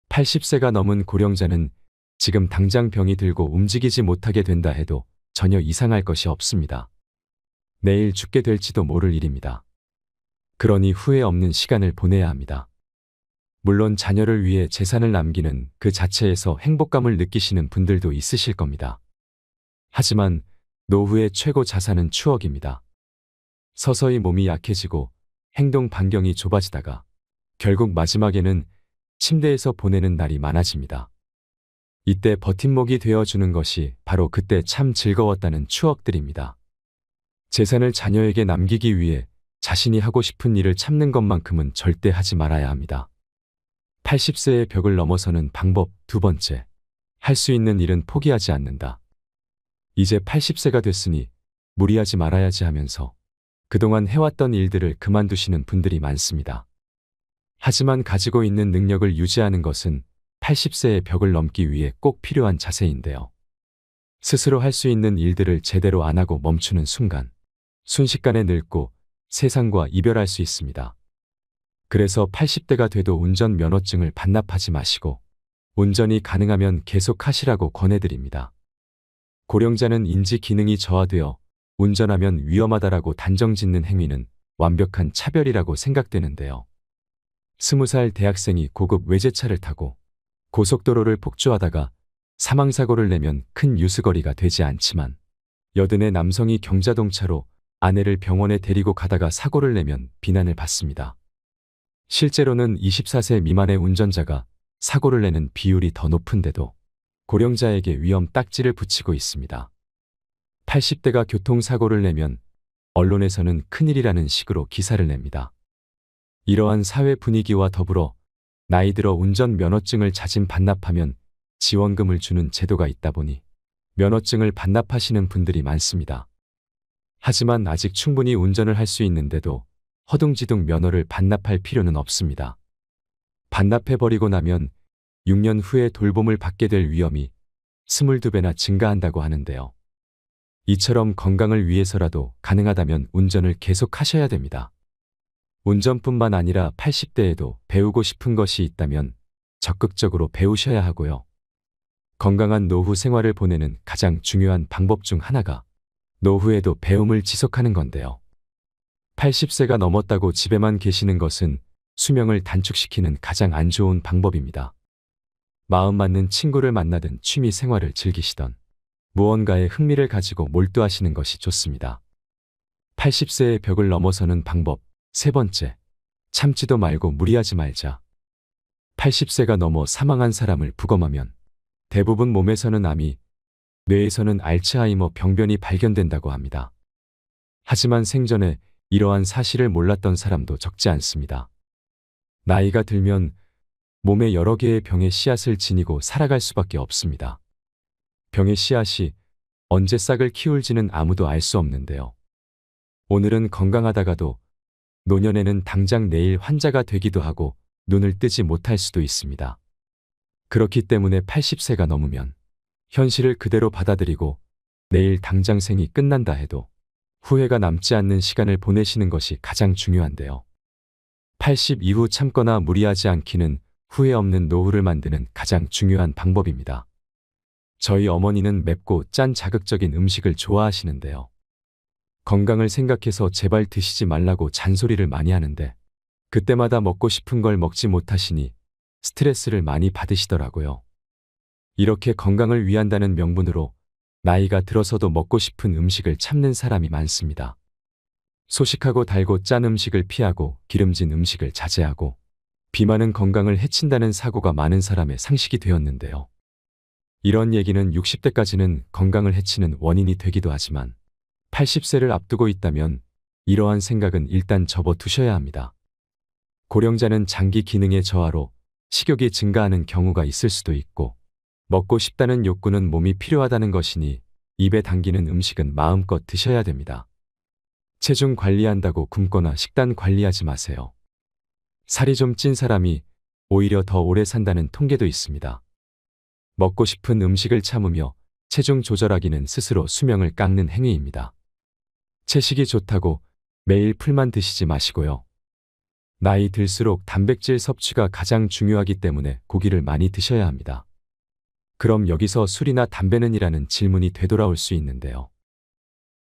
80세가 넘은 고령자는 지금 당장 병이 들고 움직이지 못하게 된다 해도 전혀 이상할 것이 없습니다. 내일 죽게 될지도 모를 일입니다. 그러니 후회 없는 시간을 보내야 합니다. 물론 자녀를 위해 재산을 남기는 그 자체에서 행복감을 느끼시는 분들도 있으실 겁니다. 하지만 노후의 최고 자산은 추억입니다. 서서히 몸이 약해지고 행동 반경이 좁아지다가 결국 마지막에는 침대에서 보내는 날이 많아집니다. 이때 버팀목이 되어주는 것이 바로 그때 참 즐거웠다는 추억들입니다. 재산을 자녀에게 남기기 위해 자신이 하고 싶은 일을 참는 것만큼은 절대 하지 말아야 합니다. 80세의 벽을 넘어서는 방법. 두 번째, 할 수 있는 일은 포기하지 않는다. 이제 80세가 됐으니 무리하지 말아야지 하면서 그동안 해왔던 일들을 그만두시는 분들이 많습니다. 하지만 가지고 있는 능력을 유지하는 것은 80세의 벽을 넘기 위해 꼭 필요한 자세인데요. 스스로 할 수 있는 일들을 제대로 안 하고 멈추는 순간, 순식간에 늙고 세상과 이별할 수 있습니다. 그래서 80대가 돼도 운전 면허증을 반납하지 마시고 운전이 가능하면 계속 하시라고 권해드립니다. 고령자는 인지 기능이 저하되어 운전하면 위험하다라고 단정짓는 행위는 완벽한 차별이라고 생각되는데요. 20살 대학생이 고급 외제차를 타고 고속도로를 폭주하다가 사망사고를 내면 큰 뉴스거리가 되지 않지만 80의 남성이 경자동차로 아내를 병원에 데리고 가다가 사고를 내면 비난을 받습니다. 실제로는 24세 미만의 운전자가 사고를 내는 비율이 더 높은데도 고령자에게 위험 딱지를 붙이고 있습니다. 80대가 교통사고를 내면 언론에서는 큰일이라는 식으로 기사를 냅니다. 이러한 사회 분위기와 더불어 나이 들어 운전 면허증을 자진 반납하면 지원금을 주는 제도가 있다 보니 면허증을 반납하시는 분들이 많습니다. 하지만 아직 충분히 운전을 할 수 있는데도 허둥지둥 면허를 반납할 필요는 없습니다. 반납해버리고 나면 6년 후에 돌봄을 받게 될 위험이 22배나 증가한다고 하는데요. 이처럼 건강을 위해서라도 가능하다면 운전을 계속 하셔야 됩니다. 운전뿐만 아니라 80대에도 배우고 싶은 것이 있다면 적극적으로 배우셔야 하고요. 건강한 노후 생활을 보내는 가장 중요한 방법 중 하나가 노후에도 배움을 지속하는 건데요. 80세가 넘었다고 집에만 계시는 것은 수명을 단축시키는 가장 안 좋은 방법입니다. 마음 맞는 친구를 만나든 취미 생활을 즐기시던 무언가에 흥미를 가지고 몰두하시는 것이 좋습니다. 80세의 벽을 넘어서는 방법. 세 번째, 참지도 말고 무리하지 말자. 80세가 넘어 사망한 사람을 부검하면 대부분 몸에서는 암이, 뇌에서는 알츠하이머 병변이 발견된다고 합니다. 하지만 생전에 이러한 사실을 몰랐던 사람도 적지 않습니다. 나이가 들면 몸에 여러 개의 병의 씨앗을 지니고 살아갈 수밖에 없습니다. 병의 씨앗이 언제 싹을 키울지는 아무도 알 수 없는데요. 오늘은 건강하다가도 노년에는 당장 내일 환자가 되기도 하고 눈을 뜨지 못할 수도 있습니다. 그렇기 때문에 80세가 넘으면 현실을 그대로 받아들이고 내일 당장 생이 끝난다 해도 후회가 남지 않는 시간을 보내시는 것이 가장 중요한데요. 80 이후 참거나 무리하지 않기는 후회 없는 노후를 만드는 가장 중요한 방법입니다. 저희 어머니는 맵고 짠 자극적인 음식을 좋아하시는데요. 건강을 생각해서 제발 드시지 말라고 잔소리를 많이 하는데 그때마다 먹고 싶은 걸 먹지 못하시니 스트레스를 많이 받으시더라고요. 이렇게 건강을 위한다는 명분으로 나이가 들어서도 먹고 싶은 음식을 참는 사람이 많습니다. 소식하고 달고 짠 음식을 피하고 기름진 음식을 자제하고 비만은 건강을 해친다는 사고가 많은 사람의 상식이 되었는데요. 이런 얘기는 60대까지는 건강을 해치는 원인이 되기도 하지만 80세를 앞두고 있다면 이러한 생각은 일단 접어두셔야 합니다. 고령자는 장기 기능의 저하로 식욕이 증가하는 경우가 있을 수도 있고 먹고 싶다는 욕구는 몸이 필요하다는 것이니 입에 당기는 음식은 마음껏 드셔야 됩니다. 체중 관리한다고 굶거나 식단 관리하지 마세요. 살이 좀 찐 사람이 오히려 더 오래 산다는 통계도 있습니다. 먹고 싶은 음식을 참으며 체중 조절하기는 스스로 수명을 깎는 행위입니다. 채식이 좋다고 매일 풀만 드시지 마시고요. 나이 들수록 단백질 섭취가 가장 중요하기 때문에 고기를 많이 드셔야 합니다. 그럼 여기서 술이나 담배는 이라는 질문이 되돌아올 수 있는데요.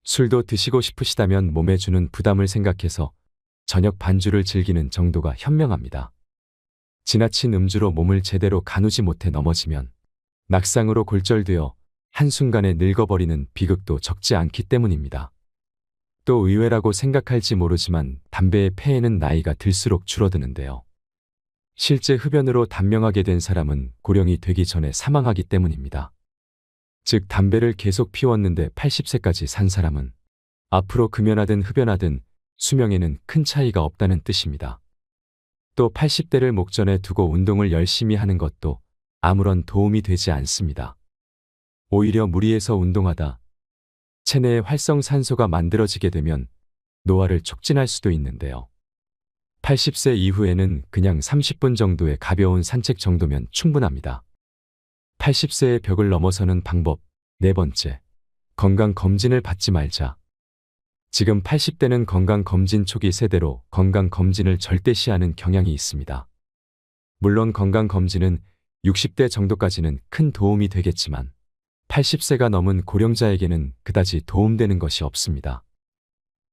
술도 드시고 싶으시다면 몸에 주는 부담을 생각해서 저녁 반주를 즐기는 정도가 현명합니다. 지나친 음주로 몸을 제대로 가누지 못해 넘어지면 낙상으로 골절되어 한순간에 늙어버리는 비극도 적지 않기 때문입니다. 또 의외라고 생각할지 모르지만 담배의 폐해는 나이가 들수록 줄어드는데요. 실제 흡연으로 단명하게 된 사람은 고령이 되기 전에 사망하기 때문입니다. 즉 담배를 계속 피웠는데 80세까지 산 사람은 앞으로 금연하든 흡연하든 수명에는 큰 차이가 없다는 뜻입니다. 또 80대를 목전에 두고 운동을 열심히 하는 것도 아무런 도움이 되지 않습니다. 오히려 무리해서 운동하다 체내에 활성산소가 만들어지게 되면 노화를 촉진할 수도 있는데요. 80세 이후에는 그냥 30분 정도의 가벼운 산책 정도면 충분합니다. 80세의 벽을 넘어서는 방법. 네 번째, 건강검진을 받지 말자. 지금 80대는 건강검진 초기 세대로 건강검진을 절대시하는 경향이 있습니다. 물론 건강검진은 60대 정도까지는 큰 도움이 되겠지만 80세가 넘은 고령자에게는 그다지 도움되는 것이 없습니다.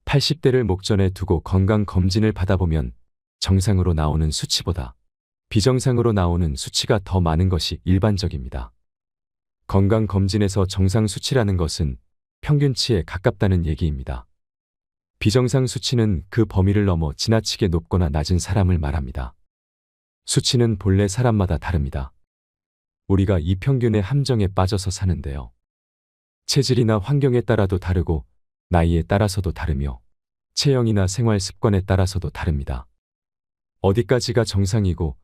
80대를 목전에 두고 건강검진을 받아보면 정상으로 나오는 수치보다 비정상으로 나오는 수치가 더 많은 것이 일반적입니다. 건강검진에서 정상 수치라는 것은 평균치에 가깝다는 얘기입니다. 비정상 수치는 그 범위를 넘어 지나치게 높거나 낮은 사람을 말합니다. 수치는 본래 사람마다 다릅니다. 우리가 이 평균의 함정에 빠져서 사는데요. 체질이나 환경에 따라도 다르고 나이에 따라서도 다르며 체형이나 생활 습관에 따라서도 다릅니다. 어디까지가 정상이고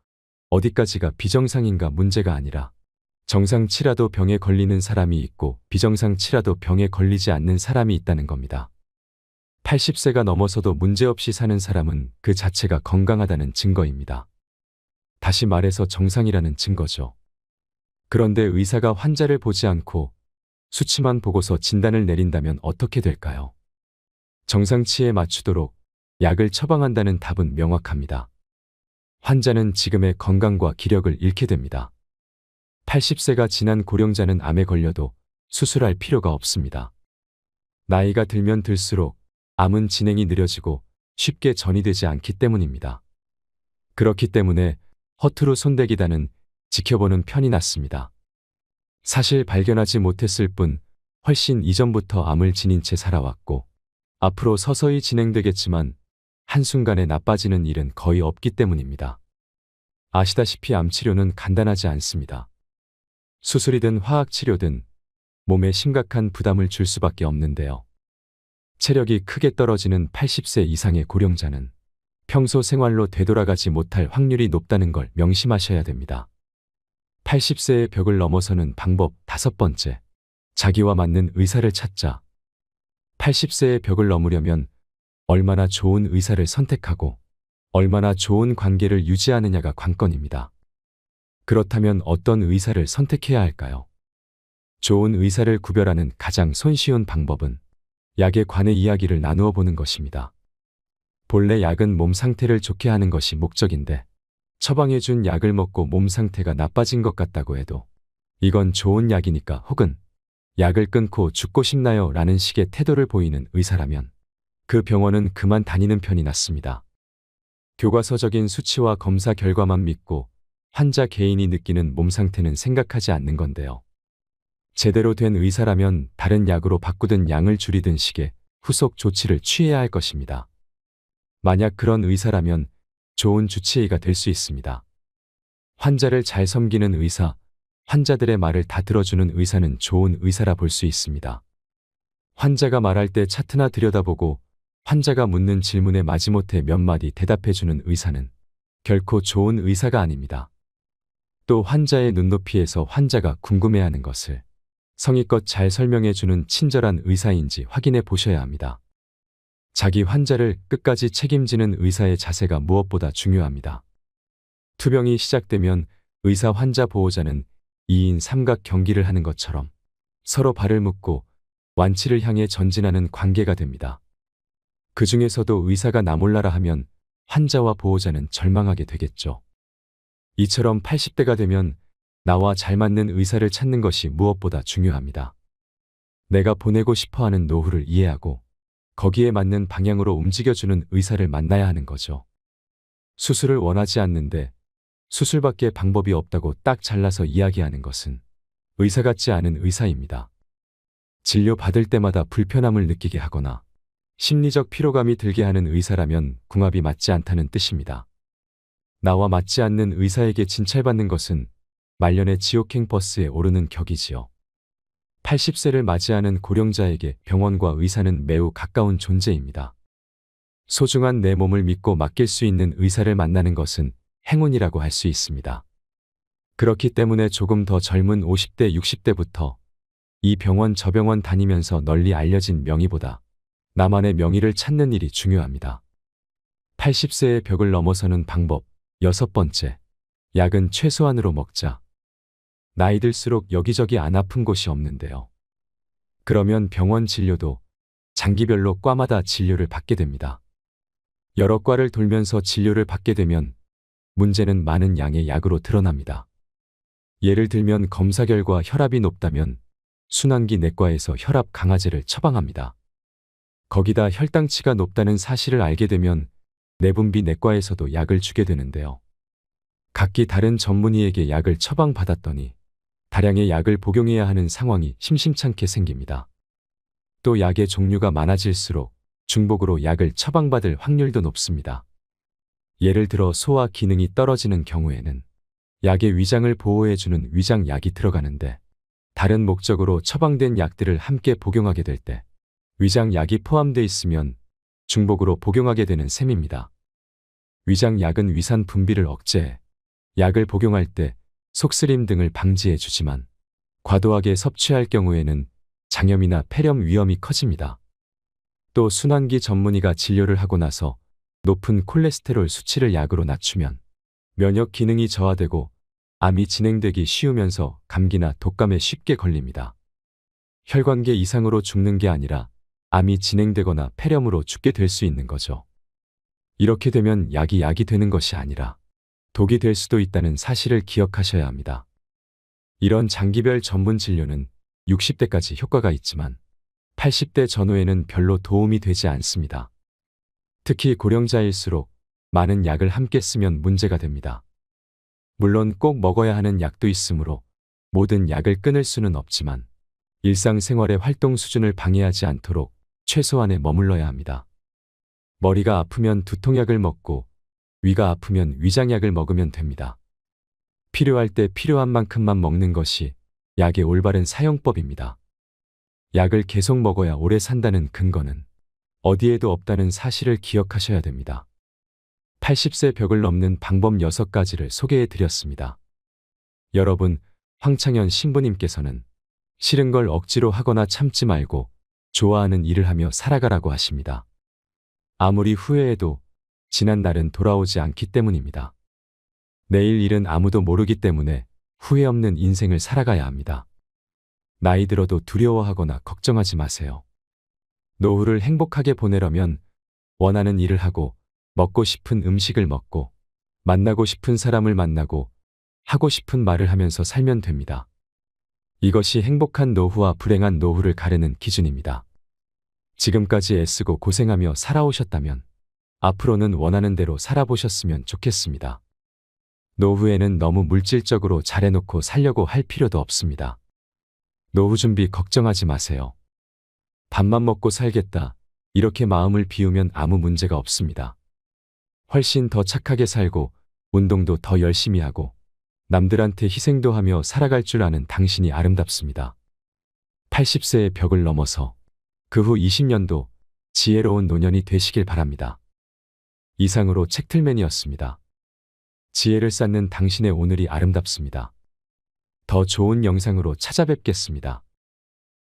어디까지가 비정상인가 문제가 아니라 정상치라도 병에 걸리는 사람이 있고 비정상치라도 병에 걸리지 않는 사람이 있다는 겁니다. 80세가 넘어서도 문제없이 사는 사람은 그 자체가 건강하다는 증거입니다. 다시 말해서 정상이라는 증거죠. 그런데 의사가 환자를 보지 않고 수치만 보고서 진단을 내린다면 어떻게 될까요? 정상치에 맞추도록 약을 처방한다는 답은 명확합니다. 환자는 지금의 건강과 기력을 잃게 됩니다. 80세가 지난 고령자는 암에 걸려도 수술할 필요가 없습니다. 나이가 들면 들수록 암은 진행이 느려지고 쉽게 전이되지 않기 때문입니다. 그렇기 때문에 허투루 손대기다는 지켜보는 편이 낫습니다. 사실 발견하지 못했을 뿐 훨씬 이전부터 암을 지닌 채 살아왔고 앞으로 서서히 진행되겠지만 한순간에 나빠지는 일은 거의 없기 때문입니다. 아시다시피 암 치료는 간단하지 않습니다. 수술이든 화학치료든 몸에 심각한 부담을 줄 수밖에 없는데요. 체력이 크게 떨어지는 80세 이상의 고령자는 평소 생활로 되돌아가지 못할 확률이 높다는 걸 명심하셔야 됩니다. 80세의 벽을 넘어서는 방법. 다섯 번째, 자기와 맞는 의사를 찾자. 80세의 벽을 넘으려면 얼마나 좋은 의사를 선택하고 얼마나 좋은 관계를 유지하느냐가 관건입니다. 그렇다면 어떤 의사를 선택해야 할까요? 좋은 의사를 구별하는 가장 손쉬운 방법은 약에 관해 이야기를 나누어 보는 것입니다. 본래 약은 몸 상태를 좋게 하는 것이 목적인데 처방해준 약을 먹고 몸 상태가 나빠진 것 같다고 해도 이건 좋은 약이니까 혹은 약을 끊고 죽고 싶나요? 라는 식의 태도를 보이는 의사라면 그 병원은 그만 다니는 편이 낫습니다. 교과서적인 수치와 검사 결과만 믿고 환자 개인이 느끼는 몸 상태는 생각하지 않는 건데요. 제대로 된 의사라면 다른 약으로 바꾸든 양을 줄이든 식의 후속 조치를 취해야 할 것입니다. 만약 그런 의사라면 좋은 주치의가 될 수 있습니다. 환자를 잘 섬기는 의사, 환자들의 말을 다 들어주는 의사는 좋은 의사라 볼 수 있습니다. 환자가 말할 때 차트나 들여다보고 환자가 묻는 질문에 마지못해 몇 마디 대답해주는 의사는 결코 좋은 의사가 아닙니다. 또 환자의 눈높이에서 환자가 궁금해하는 것을 성의껏 잘 설명해주는 친절한 의사인지 확인해 보셔야 합니다. 자기 환자를 끝까지 책임지는 의사의 자세가 무엇보다 중요합니다. 투병이 시작되면 의사 환자 보호자는 2인 삼각 경기를 하는 것처럼 서로 발을 묶고 완치를 향해 전진하는 관계가 됩니다. 그 중에서도 의사가 나 몰라라 하면 환자와 보호자는 절망하게 되겠죠. 이처럼 80대가 되면 나와 잘 맞는 의사를 찾는 것이 무엇보다 중요합니다. 내가 보내고 싶어하는 노후를 이해하고 거기에 맞는 방향으로 움직여주는 의사를 만나야 하는 거죠. 수술을 원하지 않는데 수술밖에 방법이 없다고 딱 잘라서 이야기하는 것은 의사 같지 않은 의사입니다. 진료받을 때마다 불편함을 느끼게 하거나 심리적 피로감이 들게 하는 의사라면 궁합이 맞지 않다는 뜻입니다. 나와 맞지 않는 의사에게 진찰받는 것은 말년의 지옥행 버스에 오르는 격이지요. 80세를 맞이하는 고령자에게 병원과 의사는 매우 가까운 존재입니다. 소중한 내 몸을 믿고 맡길 수 있는 의사를 만나는 것은 행운이라고 할 수 있습니다. 그렇기 때문에 조금 더 젊은 50대, 60대부터 이 병원 저 병원 다니면서 널리 알려진 명의보다 나만의 명의를 찾는 일이 중요합니다. 80세의 벽을 넘어서는 방법. 6번째. 약은 최소한으로 먹자. 나이 들수록 여기저기 안 아픈 곳이 없는데요. 그러면 병원 진료도 장기별로 과마다 진료를 받게 됩니다. 여러 과를 돌면서 진료를 받게 되면 문제는 많은 양의 약으로 드러납니다. 예를 들면 검사 결과 혈압이 높다면 순환기 내과에서 혈압 강화제를 처방합니다. 거기다 혈당치가 높다는 사실을 알게 되면 내분비 내과에서도 약을 주게 되는데요. 각기 다른 전문의에게 약을 처방받았더니 다량의 약을 복용해야 하는 상황이 심심찮게 생깁니다. 또 약의 종류가 많아질수록 중복으로 약을 처방받을 확률도 높습니다. 예를 들어 소화 기능이 떨어지는 경우에는 약의 위장을 보호해주는 위장약이 들어가는데 다른 목적으로 처방된 약들을 함께 복용하게 될 때 위장약이 포함되어 있으면 중복으로 복용하게 되는 셈입니다. 위장약은 위산 분비를 억제해 약을 복용할 때 속쓰림 등을 방지해 주지만 과도하게 섭취할 경우에는 장염이나 폐렴 위험이 커집니다. 또 순환기 전문의가 진료를 하고 나서 높은 콜레스테롤 수치를 약으로 낮추면 면역 기능이 저하되고 암이 진행되기 쉬우면서 감기나 독감에 쉽게 걸립니다. 혈관계 이상으로 죽는 게 아니라 암이 진행되거나 폐렴으로 죽게 될 수 있는 거죠. 이렇게 되면 약이 되는 것이 아니라 독이 될 수도 있다는 사실을 기억하셔야 합니다. 이런 장기별 전문 진료는 60대까지 효과가 있지만 80대 전후에는 별로 도움이 되지 않습니다. 특히 고령자일수록 많은 약을 함께 쓰면 문제가 됩니다. 물론 꼭 먹어야 하는 약도 있으므로 모든 약을 끊을 수는 없지만 일상생활의 활동 수준을 방해하지 않도록 최소한에 머물러야 합니다. 머리가 아프면 두통약을 먹고 위가 아프면 위장약을 먹으면 됩니다. 필요할 때 필요한 만큼만 먹는 것이 약의 올바른 사용법입니다. 약을 계속 먹어야 오래 산다는 근거는 어디에도 없다는 사실을 기억하셔야 됩니다. 80세 벽을 넘는 방법 6가지를 소개해 드렸습니다. 여러분, 황창현 신부님께서는 싫은 걸 억지로 하거나 참지 말고 좋아하는 일을 하며 살아가라고 하십니다. 아무리 후회해도 지난 날은 돌아오지 않기 때문입니다. 내일 일은 아무도 모르기 때문에 후회 없는 인생을 살아가야 합니다. 나이 들어도 두려워하거나 걱정하지 마세요. 노후를 행복하게 보내려면 원하는 일을 하고 먹고 싶은 음식을 먹고 만나고 싶은 사람을 만나고 하고 싶은 말을 하면서 살면 됩니다. 이것이 행복한 노후와 불행한 노후를 가르는 기준입니다. 지금까지 애쓰고 고생하며 살아오셨다면 앞으로는 원하는 대로 살아보셨으면 좋겠습니다. 노후에는 너무 물질적으로 잘해놓고 살려고 할 필요도 없습니다. 노후 준비 걱정하지 마세요. 밥만 먹고 살겠다, 이렇게 마음을 비우면 아무 문제가 없습니다. 훨씬 더 착하게 살고 운동도 더 열심히 하고 남들한테 희생도 하며 살아갈 줄 아는 당신이 아름답습니다. 80세의 벽을 넘어서 그 후 20년도 지혜로운 노년이 되시길 바랍니다. 이상으로 책틀맨이었습니다. 지혜를 쌓는 당신의 오늘이 아름답습니다. 더 좋은 영상으로 찾아뵙겠습니다.